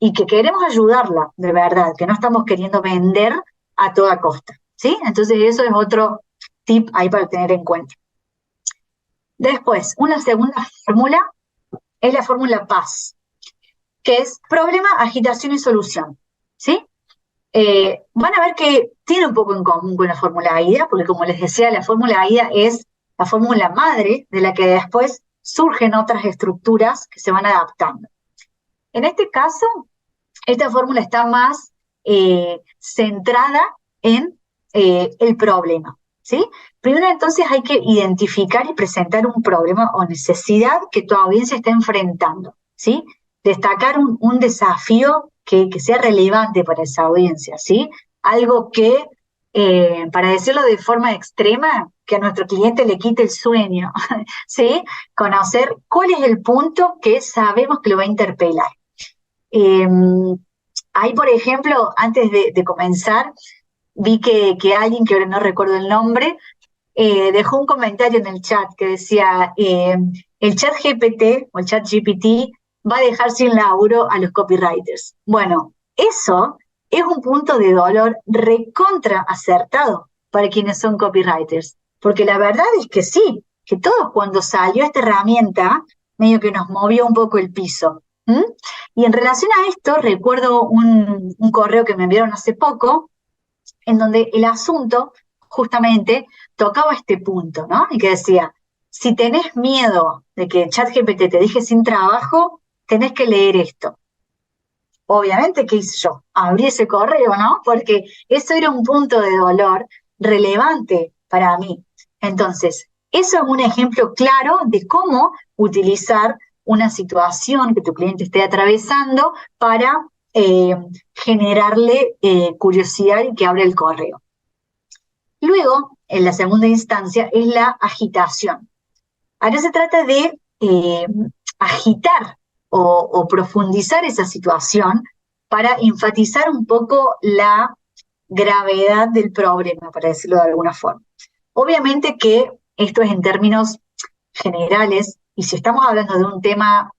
y que queremos ayudarla de verdad, que no estamos queriendo vender a toda costa, ¿sí? Entonces eso es otro tip ahí para tener en cuenta. Después, una segunda fórmula es la fórmula PAS, que es problema, agitación y solución, ¿sí? Van a ver que tiene un poco en común con la fórmula AIDA, porque como les decía, la fórmula AIDA es la fórmula madre de la que después surgen otras estructuras que se van adaptando. En este caso, esta fórmula está más centrada en el problema, ¿sí? Primero entonces hay que identificar y presentar un problema o necesidad que tu audiencia está enfrentando, ¿sí? Destacar un desafío que sea relevante para esa audiencia, ¿sí? Algo que, para decirlo de forma extrema, que a nuestro cliente le quite el sueño, ¿sí? Conocer cuál es el punto que sabemos que lo va a interpelar. Eh, Ahí, por ejemplo, antes de comenzar, vi que alguien, que ahora no recuerdo el nombre, dejó un comentario en el chat que decía, el chat GPT o el chat GPT va a dejar sin laburo a los copywriters. Bueno, eso es un punto de dolor recontra acertado para quienes son copywriters, porque la verdad es que sí, que todos cuando salió esta herramienta, medio que nos movió un poco el piso. ¿Mm? Y en relación a esto, recuerdo un correo que me enviaron hace poco, en donde el asunto justamente tocaba este punto, ¿no? Y que decía, si tenés miedo de que ChatGPT te deje sin trabajo, tenés que leer esto. Obviamente, ¿qué hice yo? Abrí ese correo, ¿no? Porque eso era un punto de dolor relevante para mí. Entonces, eso es un ejemplo claro de cómo utilizar una situación que tu cliente esté atravesando para generarle curiosidad y que abra el correo. Luego, en la segunda instancia, es la agitación. Ahora se trata de agitar o profundizar esa situación para enfatizar un poco la gravedad del problema, para decirlo de alguna forma. Obviamente que esto es en términos generales, y si estamos hablando de un tema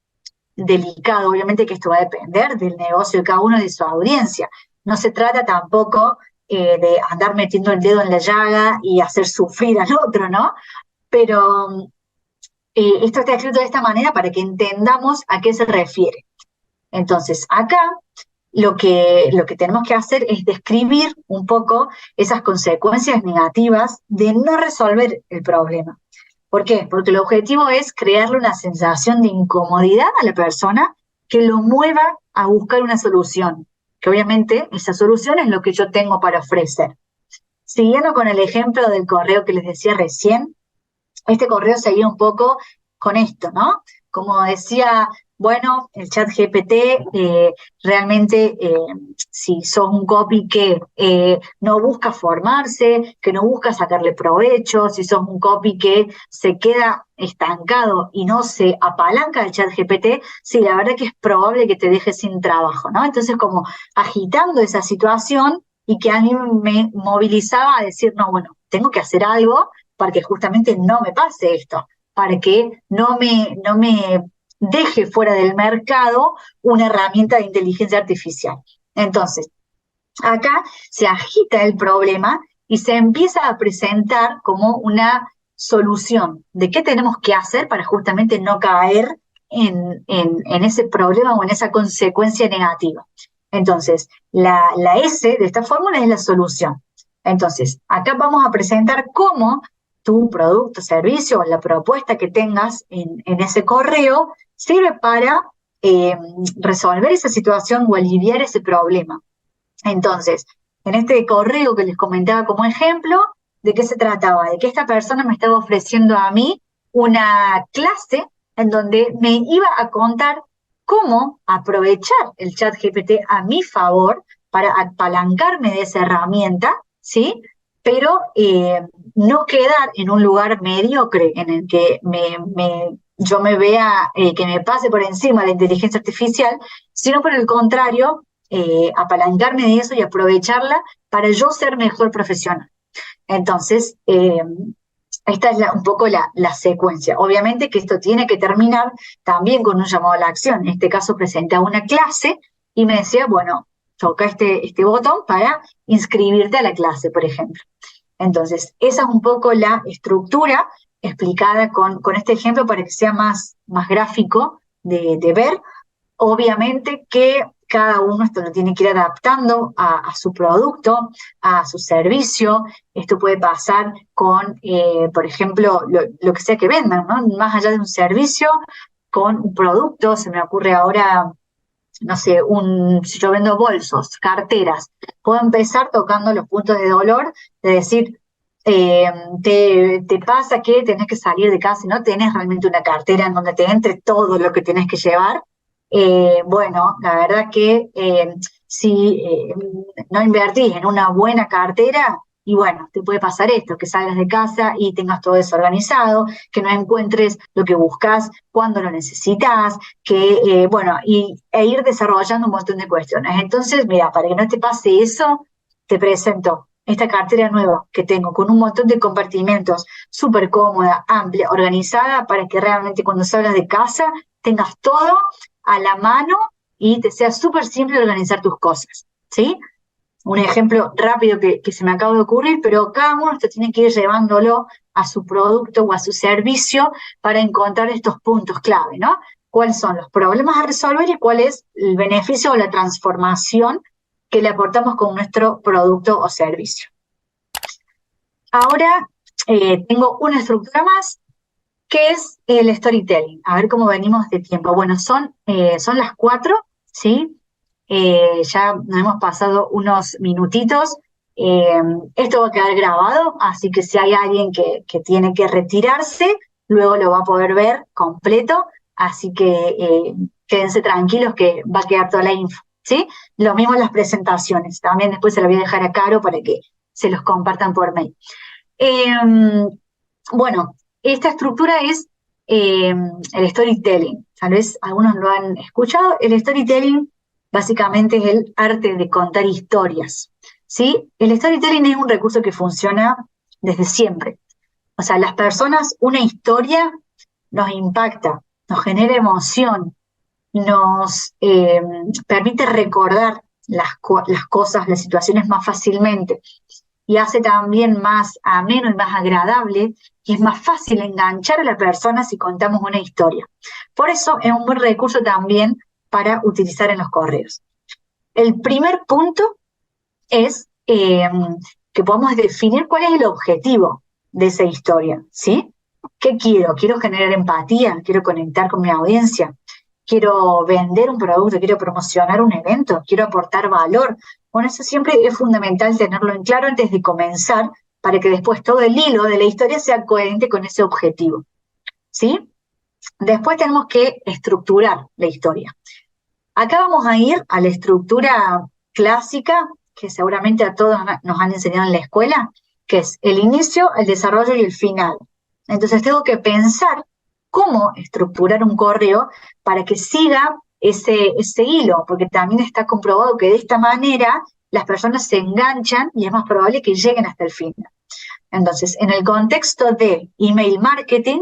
delicado, obviamente que esto va a depender del negocio de cada uno y de su audiencia. No se trata tampoco de andar metiendo el dedo en la llaga y hacer sufrir al otro, ¿no? Pero esto está escrito de esta manera para que entendamos a qué se refiere. Entonces, acá lo que tenemos que hacer es describir un poco esas consecuencias negativas de no resolver el problema. ¿Por qué? Porque el objetivo es crearle una sensación de incomodidad a la persona que lo mueva a buscar una solución, que obviamente esa solución es lo que yo tengo para ofrecer. Siguiendo con el ejemplo del correo que les decía recién, este correo seguía un poco con esto, ¿no? Como decía, bueno, el chat GPT realmente, si sos un copy que no busca formarse, que no busca sacarle provecho, si sos un copy que se queda estancado y no se apalanca del chat GPT, sí, la verdad que es probable que te deje sin trabajo, ¿no? Entonces, como agitando esa situación y que a mí me movilizaba a decir, no, bueno, tengo que hacer algo para que justamente no me pase esto, para que no me deje fuera del mercado una herramienta de inteligencia artificial. Entonces, acá se agita el problema y se empieza a presentar como una solución de qué tenemos que hacer para justamente no caer en ese problema o en esa consecuencia negativa. Entonces, la S de esta fórmula es la solución. Entonces, acá vamos a presentar cómo tu producto, servicio o la propuesta que tengas en ese correo sirve para resolver esa situación o aliviar ese problema. Entonces, en este correo que les comentaba como ejemplo, ¿de qué se trataba? De que esta persona me estaba ofreciendo a mí una clase en donde me iba a contar cómo aprovechar el chat GPT a mi favor para apalancarme de esa herramienta, ¿sí? Pero no quedar en un lugar mediocre en el que yo me vea que me pase por encima la inteligencia artificial, sino por el contrario, apalancarme de eso y aprovecharla para yo ser mejor profesional. Entonces, esta es un poco la secuencia. Obviamente que esto tiene que terminar también con un llamado a la acción. En este caso presenté una clase y me decía, bueno, toca este botón para inscribirte a la clase, por ejemplo. Entonces, esa es un poco la estructura explicada con este ejemplo para que sea más gráfico de ver. Obviamente que cada uno esto lo tiene que ir adaptando a su producto, a su servicio. Esto puede pasar con, por ejemplo, lo que sea que vendan, ¿no? Más allá de un servicio, con un producto. Se me ocurre ahora, no sé, si yo vendo bolsos, carteras, puedo empezar tocando los puntos de dolor, de decir, te pasa que tenés que salir de casa y no tenés realmente una cartera en donde te entre todo lo que tenés que llevar. Bueno, la verdad que si no invertís en una buena cartera, y bueno, te puede pasar esto, que salgas de casa y tengas todo desorganizado, que no encuentres lo que buscas cuando lo necesitas, que, bueno, e ir desarrollando un montón de cuestiones. Entonces, mira, para que no te pase eso, te presento esta cartera nueva que tengo con un montón de compartimentos, súper cómoda, amplia, organizada, para que realmente cuando salgas de casa tengas todo a la mano y te sea súper simple organizar tus cosas, ¿sí? Un ejemplo rápido que se me acaba de ocurrir, pero cada uno esto tiene que ir llevándolo a su producto o a su servicio para encontrar estos puntos clave, ¿no? ¿Cuáles son los problemas a resolver y cuál es el beneficio o la transformación que le aportamos con nuestro producto o servicio? Ahora tengo una estructura más, que es el storytelling. A ver cómo venimos de tiempo. Bueno, son las 4, ¿sí? Ya nos hemos pasado unos minutitos. Esto va a quedar grabado, así que si hay alguien que tiene que retirarse, luego lo va a poder ver completo, así que quédense tranquilos que va a quedar toda la info, ¿sí? Lo mismo en las presentaciones, también después se lo voy a dejar a Caro para que se los compartan por mail. Bueno, esta estructura es el storytelling. Tal vez algunos lo han escuchado. El storytelling básicamente es el arte de contar historias, ¿sí? El storytelling es un recurso que funciona desde siempre. O sea, las personas, una historia nos impacta, nos genera emoción, nos permite recordar las cosas, las situaciones más fácilmente y hace también más ameno y más agradable y es más fácil enganchar a la persona si contamos una historia. Por eso es un buen recurso también para utilizar en los correos. El primer punto es que podamos definir cuál es el objetivo de esa historia, ¿sí? ¿Qué quiero? ¿Quiero generar empatía? ¿Quiero conectar con mi audiencia? ¿Quiero vender un producto? ¿Quiero promocionar un evento? ¿Quiero aportar valor? Bueno, eso siempre es fundamental tenerlo en claro antes de comenzar para que después todo el hilo de la historia sea coherente con ese objetivo, ¿sí? Después tenemos que estructurar la historia. Acá vamos a ir a la estructura clásica que seguramente a todos nos han enseñado en la escuela, que es el inicio, el desarrollo y el final. Entonces tengo que pensar cómo estructurar un correo para que siga ese hilo, porque también está comprobado que de esta manera las personas se enganchan y es más probable que lleguen hasta el final. Entonces, en el contexto de email marketing,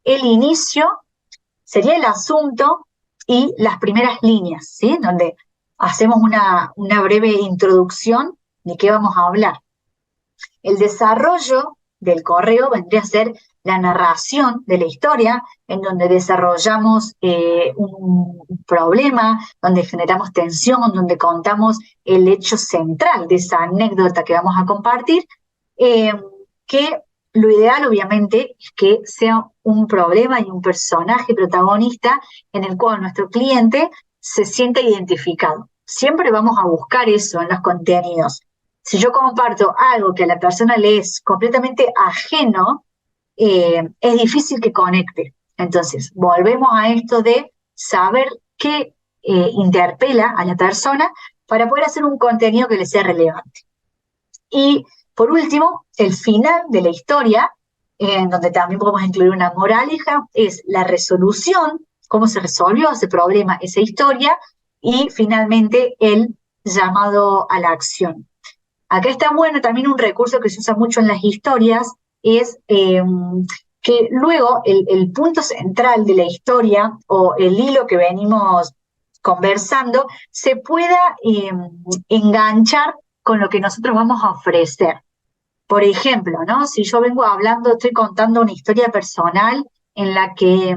el inicio sería el asunto y las primeras líneas, ¿sí? Donde hacemos una breve introducción de qué vamos a hablar. El desarrollo del correo vendría a ser la narración de la historia, en donde desarrollamos un problema, donde generamos tensión, donde contamos el hecho central de esa anécdota que vamos a compartir, que lo ideal, obviamente, es que sea un problema y un personaje protagonista en el cual nuestro cliente se sienta identificado. Siempre vamos a buscar eso en los contenidos. Si yo comparto algo que a la persona le es completamente ajeno, es difícil que conecte. Entonces, volvemos a esto de saber qué interpela a la persona para poder hacer un contenido que le sea relevante. Y por último, el final de la historia, en donde también podemos incluir una moraleja, es la resolución, cómo se resolvió ese problema, esa historia, y finalmente el llamado a la acción. Acá está bueno también un recurso que se usa mucho en las historias, es que luego el punto central de la historia o el hilo que venimos conversando se pueda enganchar con lo que nosotros vamos a ofrecer. Por ejemplo, ¿no? Si yo vengo hablando, estoy contando una historia personal en la que,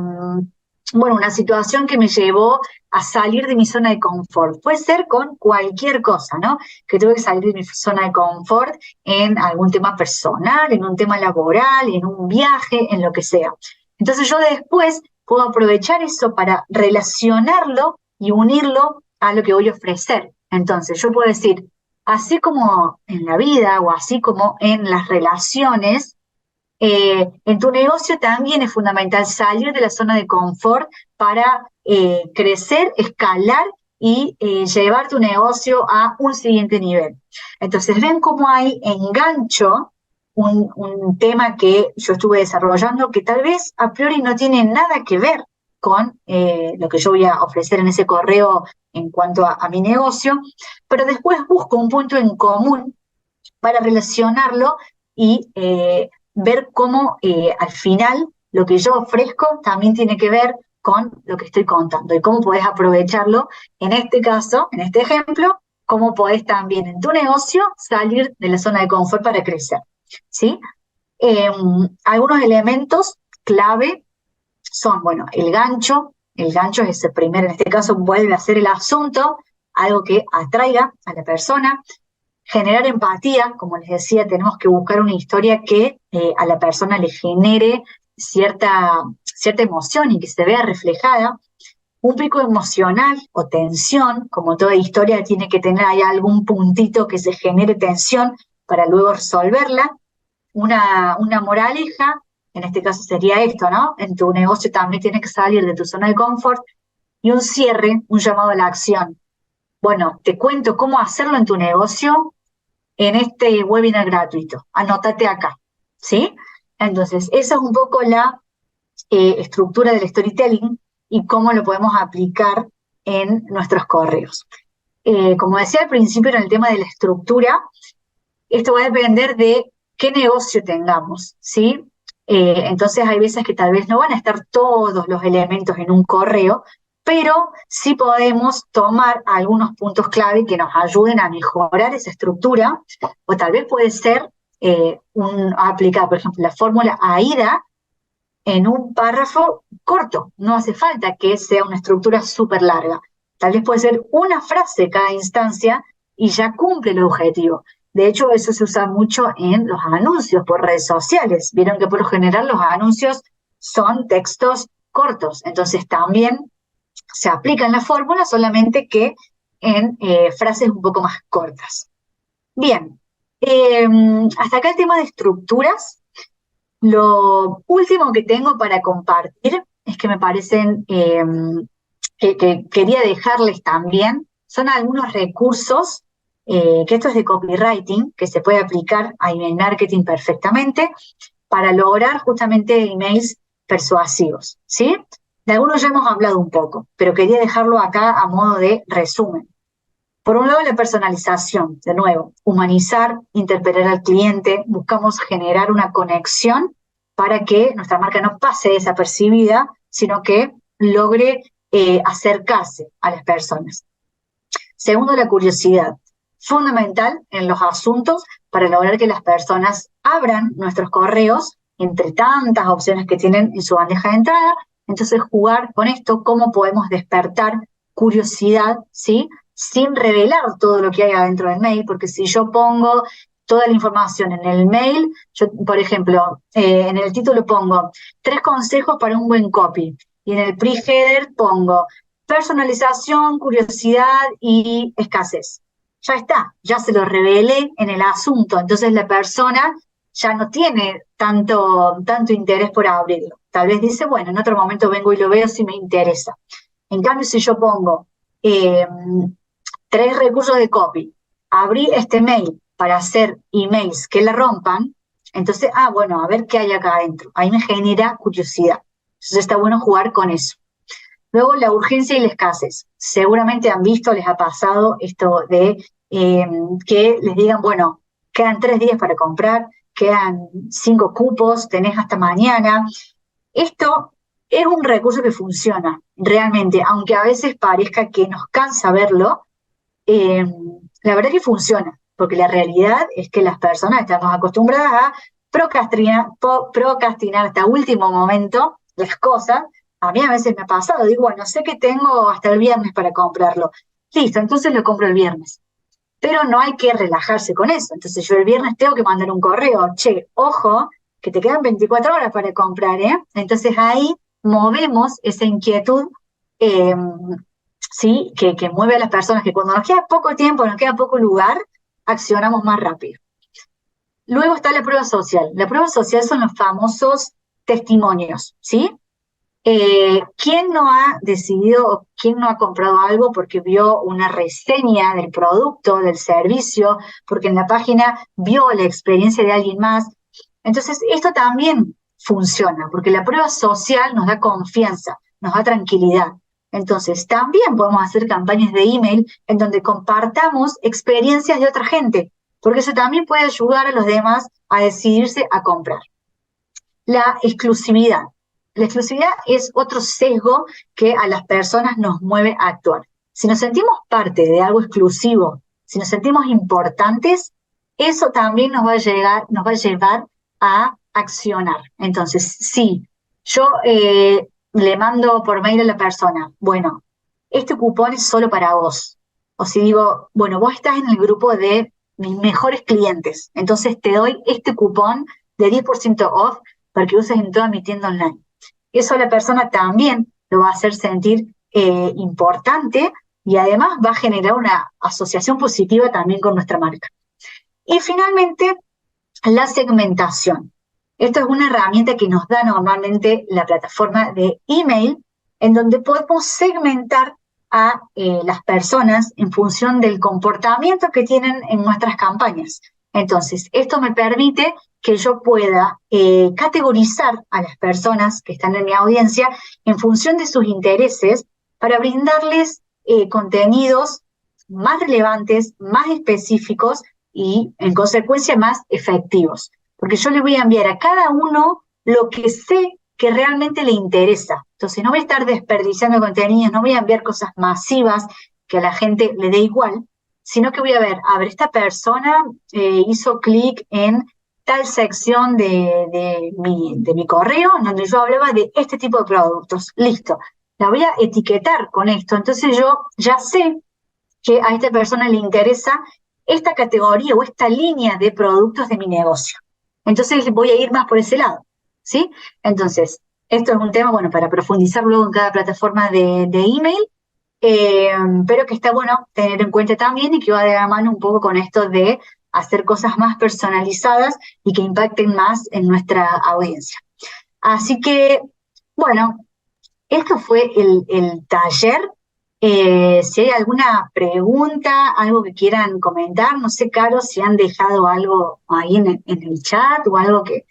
bueno, una situación que me llevó a salir de mi zona de confort. Puede ser con cualquier cosa, ¿no? Que tuve que salir de mi zona de confort en algún tema personal, en un tema laboral, en un viaje, en lo que sea. Entonces yo después puedo aprovechar eso para relacionarlo y unirlo a lo que voy a ofrecer. Entonces yo puedo decir, así como en la vida o así como en las relaciones, en tu negocio también es fundamental salir de la zona de confort para crecer, escalar y llevar tu negocio a un siguiente nivel. Entonces, ven cómo hay engancho, un tema que yo estuve desarrollando que tal vez a priori no tiene nada que ver con lo que yo voy a ofrecer en ese correo en cuanto a mi negocio, pero después busco un punto en común para relacionarlo y ver cómo al final lo que yo ofrezco también tiene que ver con lo que estoy contando y cómo podés aprovecharlo, en este caso, en este ejemplo, cómo podés también en tu negocio salir de la zona de confort para crecer, ¿sí? Algunos elementos clave son, bueno, el gancho es ese primer, en este caso vuelve a ser el asunto, algo que atraiga a la persona, generar empatía, como les decía, tenemos que buscar una historia que a la persona le genere cierta emoción y que se vea reflejada. Un pico emocional o tensión, como toda historia tiene que tener ahí algún puntito que se genere tensión para luego resolverla. Una moraleja, en este caso sería esto, ¿no? En tu negocio también tienes que salir de tu zona de confort. Y un cierre, un llamado a la acción. Bueno, te cuento cómo hacerlo en tu negocio en este webinar gratuito. Anótate acá, ¿sí? Entonces, esa es un poco la estructura del storytelling y cómo lo podemos aplicar en nuestros correos. Como decía al principio en el tema de la estructura, esto va a depender de qué negocio tengamos, ¿sí? Entonces hay veces que tal vez no van a estar todos los elementos en un correo, pero sí podemos tomar algunos puntos clave que nos ayuden a mejorar esa estructura, o tal vez puede ser aplicar, por ejemplo, la fórmula AIDA en un párrafo corto. No hace falta que sea una estructura súper larga. Tal vez puede ser una frase cada instancia y ya cumple el objetivo. De hecho, eso se usa mucho en los anuncios por redes sociales. Vieron que por lo general los anuncios son textos cortos, entonces también se aplica en la fórmula, solamente que en frases un poco más cortas. Bien, hasta acá el tema de estructuras. Lo último que tengo para compartir es que me parecen que quería dejarles también, son algunos recursos, que esto es de copywriting, que se puede aplicar a email marketing perfectamente para lograr justamente emails persuasivos, ¿sí? De algunos ya hemos hablado un poco, pero quería dejarlo acá a modo de resumen. Por un lado, la personalización, de nuevo, humanizar, interpelar al cliente, buscamos generar una conexión para que nuestra marca no pase desapercibida, sino que logre acercarse a las personas. Segundo, la curiosidad, fundamental en los asuntos para lograr que las personas abran nuestros correos entre tantas opciones que tienen en su bandeja de entrada. Entonces, jugar con esto, cómo podemos despertar curiosidad, ¿sí?, sin revelar todo lo que hay adentro del mail, porque si yo pongo toda la información en el mail, yo, por ejemplo, en el título pongo 3 consejos para un buen copy, y en el pre-header pongo personalización, curiosidad y escasez. Ya está, ya se lo revelé en el asunto, entonces la persona ya no tiene tanto interés por abrirlo. Tal vez dice, bueno, en otro momento vengo y lo veo si me interesa. En cambio, si yo pongo 3 recursos de copy, abrí este mail para hacer emails que la rompan, entonces, bueno, a ver qué hay acá adentro. Ahí me genera curiosidad. Entonces está bueno jugar con eso. Luego, la urgencia y la escasez. Seguramente han visto, les ha pasado esto de que les digan, bueno, quedan 3 días para comprar, quedan 5 cupos, tenés hasta mañana. Esto es un recurso que funciona realmente, aunque a veces parezca que nos cansa verlo. La verdad que funciona, porque la realidad es que las personas estamos acostumbradas a procrastinar hasta último momento las cosas. A mí a veces me ha pasado, digo, bueno, sé que tengo hasta el viernes para comprarlo. Listo, entonces lo compro el viernes. Pero no hay que relajarse con eso. Entonces yo el viernes tengo que mandar un correo. Che, ojo, que te quedan 24 horas para comprar, ¿eh? Entonces ahí movemos esa inquietud, ¿sí?, que mueve a las personas, que cuando nos queda poco tiempo, nos queda poco lugar, accionamos más rápido. Luego está la prueba social. La prueba social son los famosos testimonios, ¿sí? ¿Quién no ha decidido, quién no ha comprado algo porque vio una reseña del producto, del servicio, porque en la página vio la experiencia de alguien más? Entonces, esto también funciona, porque la prueba social nos da confianza, nos da tranquilidad. Entonces, también podemos hacer campañas de email en donde compartamos experiencias de otra gente, porque eso también puede ayudar a los demás a decidirse a comprar. La exclusividad. La exclusividad es otro sesgo que a las personas nos mueve a actuar. Si nos sentimos parte de algo exclusivo, si nos sentimos importantes, eso también nos va a llevar a accionar. Entonces, si yo le mando por mail a la persona, bueno, este cupón es solo para vos. O si digo, bueno, vos estás en el grupo de mis mejores clientes, entonces te doy este cupón de 10% off para que uses en toda mi tienda online. Eso a la persona también lo va a hacer sentir importante, y además va a generar una asociación positiva también con nuestra marca. Y finalmente, la segmentación. Esto es una herramienta que nos da normalmente la plataforma de email, en donde podemos segmentar a las personas en función del comportamiento que tienen en nuestras campañas. Entonces, esto me permite que yo pueda categorizar a las personas que están en mi audiencia en función de sus intereses para brindarles contenidos más relevantes, más específicos y, en consecuencia, más efectivos. Porque yo le voy a enviar a cada uno lo que sé que realmente le interesa. Entonces, no voy a estar desperdiciando contenidos, no voy a enviar cosas masivas que a la gente le dé igual, sino que voy a ver, esta persona hizo clic en tal sección de mi correo, en donde yo hablaba de este tipo de productos. Listo, la voy a etiquetar con esto. Entonces yo ya sé que a esta persona le interesa esta categoría o esta línea de productos de mi negocio. Entonces voy a ir más por ese lado, ¿sí? Entonces, esto es un tema, bueno, para profundizar luego en cada plataforma de email, pero que está bueno tener en cuenta también y que va de la mano un poco con esto de hacer cosas más personalizadas y que impacten más en nuestra audiencia. Así que, bueno, esto fue el taller. Si hay alguna pregunta, algo que quieran comentar, no sé, Caro, si han dejado algo ahí en el chat o algo que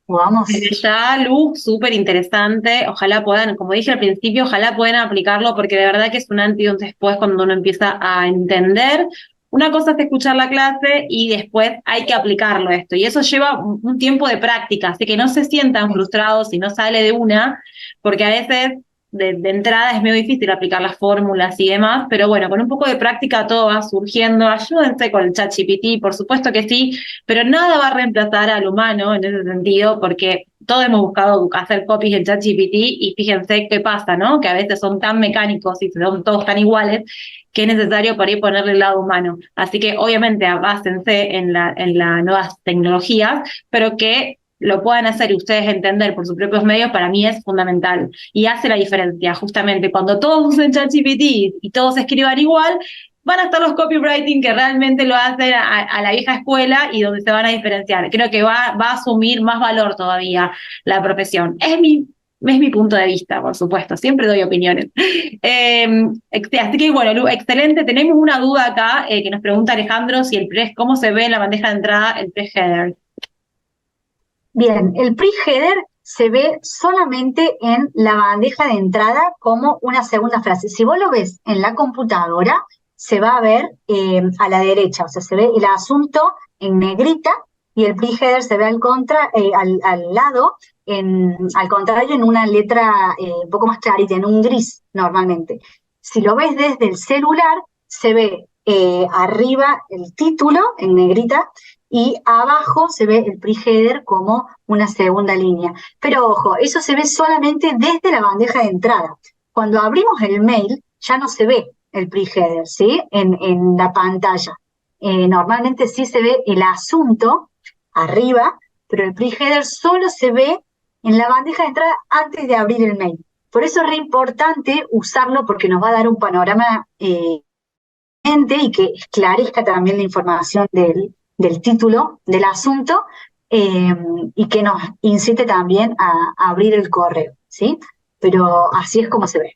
podamos... Desde ya, Lu, súper interesante. Ojalá puedan, como dije al principio, ojalá puedan aplicarlo porque de verdad que es un antes y un después cuando uno empieza a entender. Una cosa es escuchar la clase y después hay que aplicarlo esto. Y eso lleva un tiempo de práctica, así que no se sientan frustrados si no sale de una, porque a veces de entrada es medio difícil aplicar las fórmulas y demás, pero bueno, con un poco de práctica todo va surgiendo. Ayúdense con el ChatGPT, por supuesto que sí, pero nada va a reemplazar al humano en ese sentido, porque todos hemos buscado hacer copies en ChatGPT y fíjense qué pasa, ¿no? Que a veces son tan mecánicos y son todos tan iguales que es necesario para ir ponerle el lado humano. Así que obviamente abástense en las nuevas tecnologías, pero que lo puedan hacer y ustedes entender por sus propios medios, para mí es fundamental. Y hace la diferencia, justamente, cuando todos usen ChatGPT y todos escriban igual, van a estar los copywriting que realmente lo hacen a la vieja escuela y donde se van a diferenciar. Creo que va a asumir más valor todavía la profesión. Es mi punto de vista, por supuesto, siempre doy opiniones. Así que bueno, Lu, excelente. Tenemos una duda acá que nos pregunta Alejandro si cómo se ve en la bandeja de entrada el pre-header. Bien, el pre-header se ve solamente en la bandeja de entrada como una segunda frase. Si vos lo ves en la computadora, se va a ver a la derecha, o sea, se ve el asunto en negrita y el pre-header se ve al lado, al contrario, en una letra un poco más clarita, en un gris normalmente. Si lo ves desde el celular, se ve arriba el título en negrita y abajo se ve el pre-header como una segunda línea. Pero ojo, eso se ve solamente desde la bandeja de entrada. Cuando abrimos el mail, ya no se ve el pre-header, ¿sí? En la pantalla. Normalmente sí se ve el asunto arriba, pero el pre-header solo se ve en la bandeja de entrada antes de abrir el mail. Por eso es re importante usarlo porque nos va a dar un panorama y que esclarezca también la información del título del asunto y que nos incite también a abrir el correo, ¿sí? Pero así es como se ve.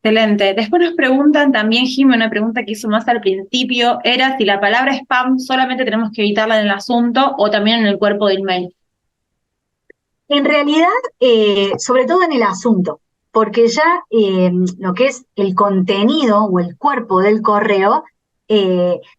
Excelente. Después nos preguntan también, Jimmy, una pregunta que hizo más al principio, era si la palabra spam solamente tenemos que evitarla en el asunto o también en el cuerpo del mail. En realidad, sobre todo en el asunto, porque ya lo que es el contenido o el cuerpo del correo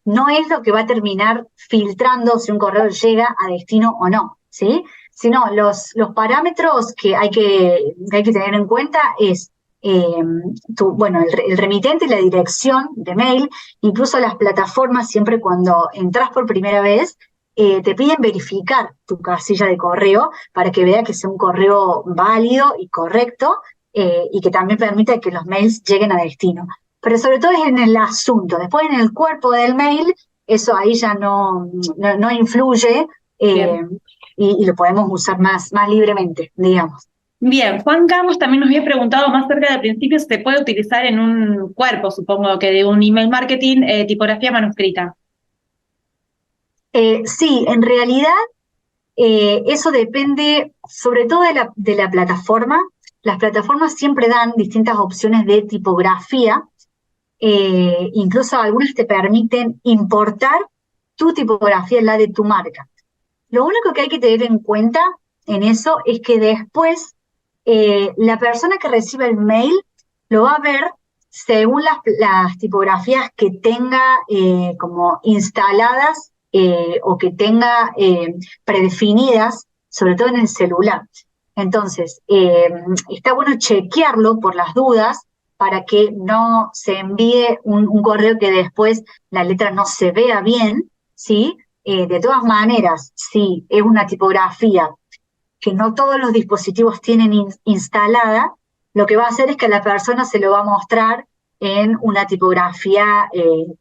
no es lo que va a terminar filtrando si un correo llega a destino o no, ¿sí? Sino los parámetros que hay que tener en cuenta es el remitente y la dirección de mail, incluso las plataformas, siempre cuando entras por primera vez, te piden verificar tu casilla de correo para que vea que sea un correo válido y correcto y que también permita que los mails lleguen a destino. Pero sobre todo es en el asunto. Después en el cuerpo del mail, eso ahí ya no influye y lo podemos usar más libremente, digamos. Bien, Juan Carlos también nos había preguntado más cerca del principio si se puede utilizar en un cuerpo, supongo que de un email marketing, tipografía manuscrita. Sí, en realidad eso depende sobre todo de la plataforma. Las plataformas siempre dan distintas opciones de tipografía, incluso algunas te permiten importar tu tipografía, la de tu marca. Lo único que hay que tener en cuenta en eso es que después la persona que recibe el mail lo va a ver según las tipografías que tenga como instaladas o que tenga predefinidas, sobre todo en el celular. Entonces, está bueno chequearlo por las dudas para que no se envíe un correo que después la letra no se vea bien, ¿sí? De todas maneras, si es una tipografía que no todos los dispositivos tienen instalada, lo que va a hacer es que a la persona se lo va a mostrar en una tipografía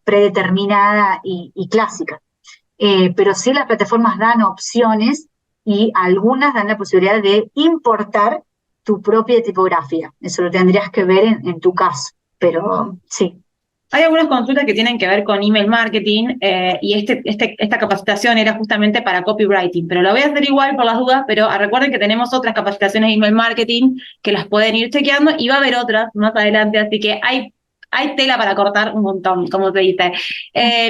predeterminada y clásica. Pero sí las plataformas dan opciones y algunas dan la posibilidad de importar tu propia tipografía. Eso lo tendrías que ver en tu caso, pero sí. Hay algunas consultas que tienen que ver con email marketing y esta capacitación era justamente para copywriting, pero lo voy a hacer igual por las dudas, pero recuerden que tenemos otras capacitaciones de email marketing que las pueden ir chequeando y va a haber otras más adelante, así que hay tela para cortar un montón, como se dice.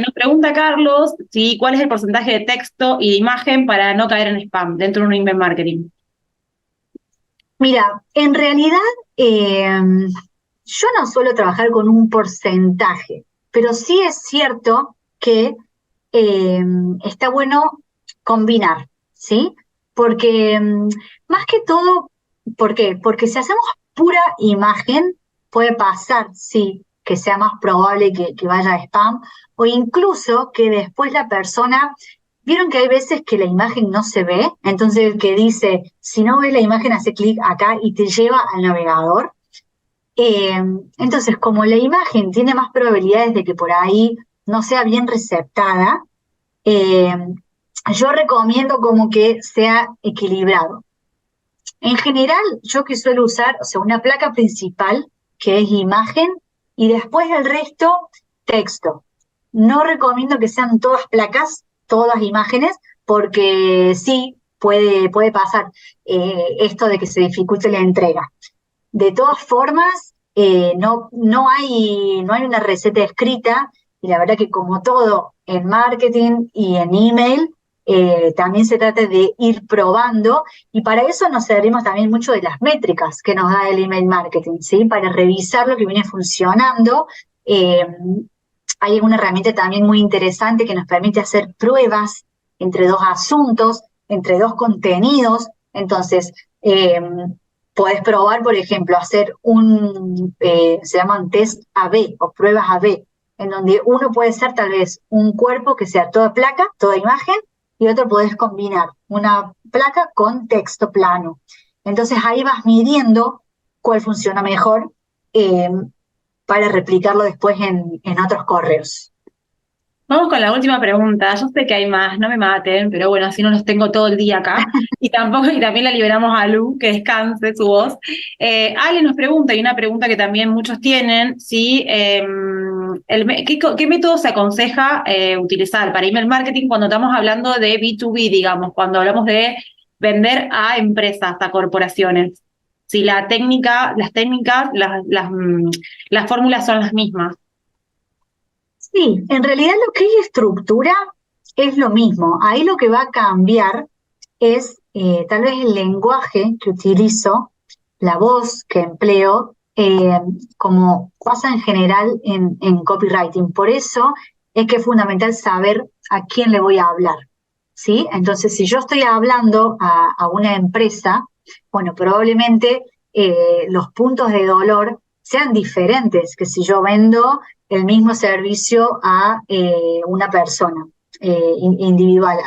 Nos pregunta Carlos cuál es el porcentaje de texto y de imagen para no caer en spam dentro de un email marketing. Mira, en realidad yo no suelo trabajar con un porcentaje, pero sí es cierto que está bueno combinar, ¿sí? Porque más que todo, ¿por qué? Porque si hacemos pura imagen, puede pasar, sí, que sea más probable que vaya a spam, o incluso que después la persona. Vieron que hay veces que la imagen no se ve, entonces el que dice, si no ves la imagen, hace clic acá y te lleva al navegador. Entonces, como la imagen tiene más probabilidades de que por ahí no sea bien receptada, eh, yo recomiendo como que sea equilibrado. En general, yo que suelo usar, o sea, una placa principal, que es imagen, y después el resto, texto. No recomiendo que sean todas placas, todas imágenes, porque sí puede pasar esto de que se dificulte la entrega. De todas formas, no hay una receta escrita, y la verdad que como todo en marketing y en email, también se trata de ir probando, y para eso nos servimos también mucho de las métricas que nos da el email marketing, ¿sí? Para revisar lo que viene funcionando. Hay una herramienta también muy interesante que nos permite hacer pruebas entre dos asuntos, entre dos contenidos. Entonces, podés probar, por ejemplo, hacer se llaman test A/B o pruebas A/B, en donde uno puede ser tal vez un cuerpo que sea toda placa, toda imagen, y otro podés combinar una placa con texto plano. Entonces ahí vas midiendo cuál funciona mejor para replicarlo después en otros correos. Vamos con la última pregunta. Yo sé que hay más, no me maten, pero bueno, así no los tengo todo el día acá. Y también la liberamos a Lu, que descanse su voz. Ale nos pregunta, y una pregunta que también muchos tienen, ¿sí? ¿Qué método se aconseja utilizar para email marketing cuando estamos hablando de B2B, digamos, cuando hablamos de vender a empresas, a corporaciones? Si las técnicas, las fórmulas son las mismas. Sí, en realidad lo que es estructura es lo mismo. Ahí lo que va a cambiar es tal vez el lenguaje que utilizo, la voz que empleo, como pasa en general en copywriting. Por eso es que es fundamental saber a quién le voy a hablar, ¿sí? Entonces, si yo estoy hablando a una empresa, bueno, probablemente los puntos de dolor sean diferentes que si yo vendo el mismo servicio a una persona individual,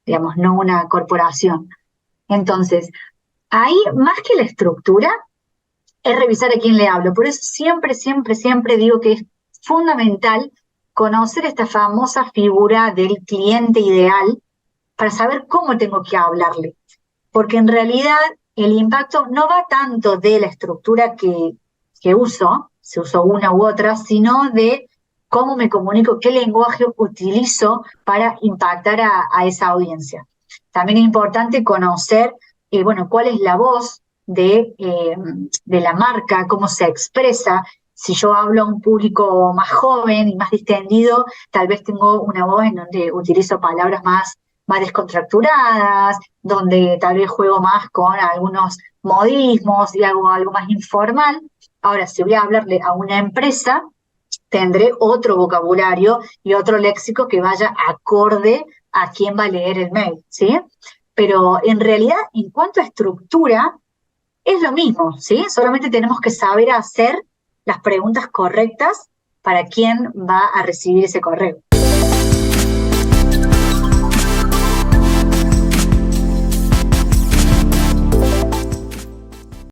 digamos, no una corporación. Entonces, ahí más que la estructura, es revisar a quién le hablo. Por eso siempre digo que es fundamental conocer esta famosa figura del cliente ideal para saber cómo tengo que hablarle. Porque en realidad el impacto no va tanto de la estructura que uso, si uso una u otra, sino de cómo me comunico, qué lenguaje utilizo para impactar a esa audiencia. También es importante conocer, bueno, cuál es la voz de la marca, cómo se expresa. Si yo hablo a un público más joven y más distendido, tal vez tengo una voz en donde utilizo palabras más más descontracturadas, donde tal vez juego más con algunos modismos y hago algo más informal. Ahora, si voy a hablarle a una empresa, tendré otro vocabulario y otro léxico que vaya acorde a quién va a leer el mail, ¿sí? Pero en realidad, en cuanto a estructura, es lo mismo, ¿sí? Solamente tenemos que saber hacer las preguntas correctas para quién va a recibir ese correo.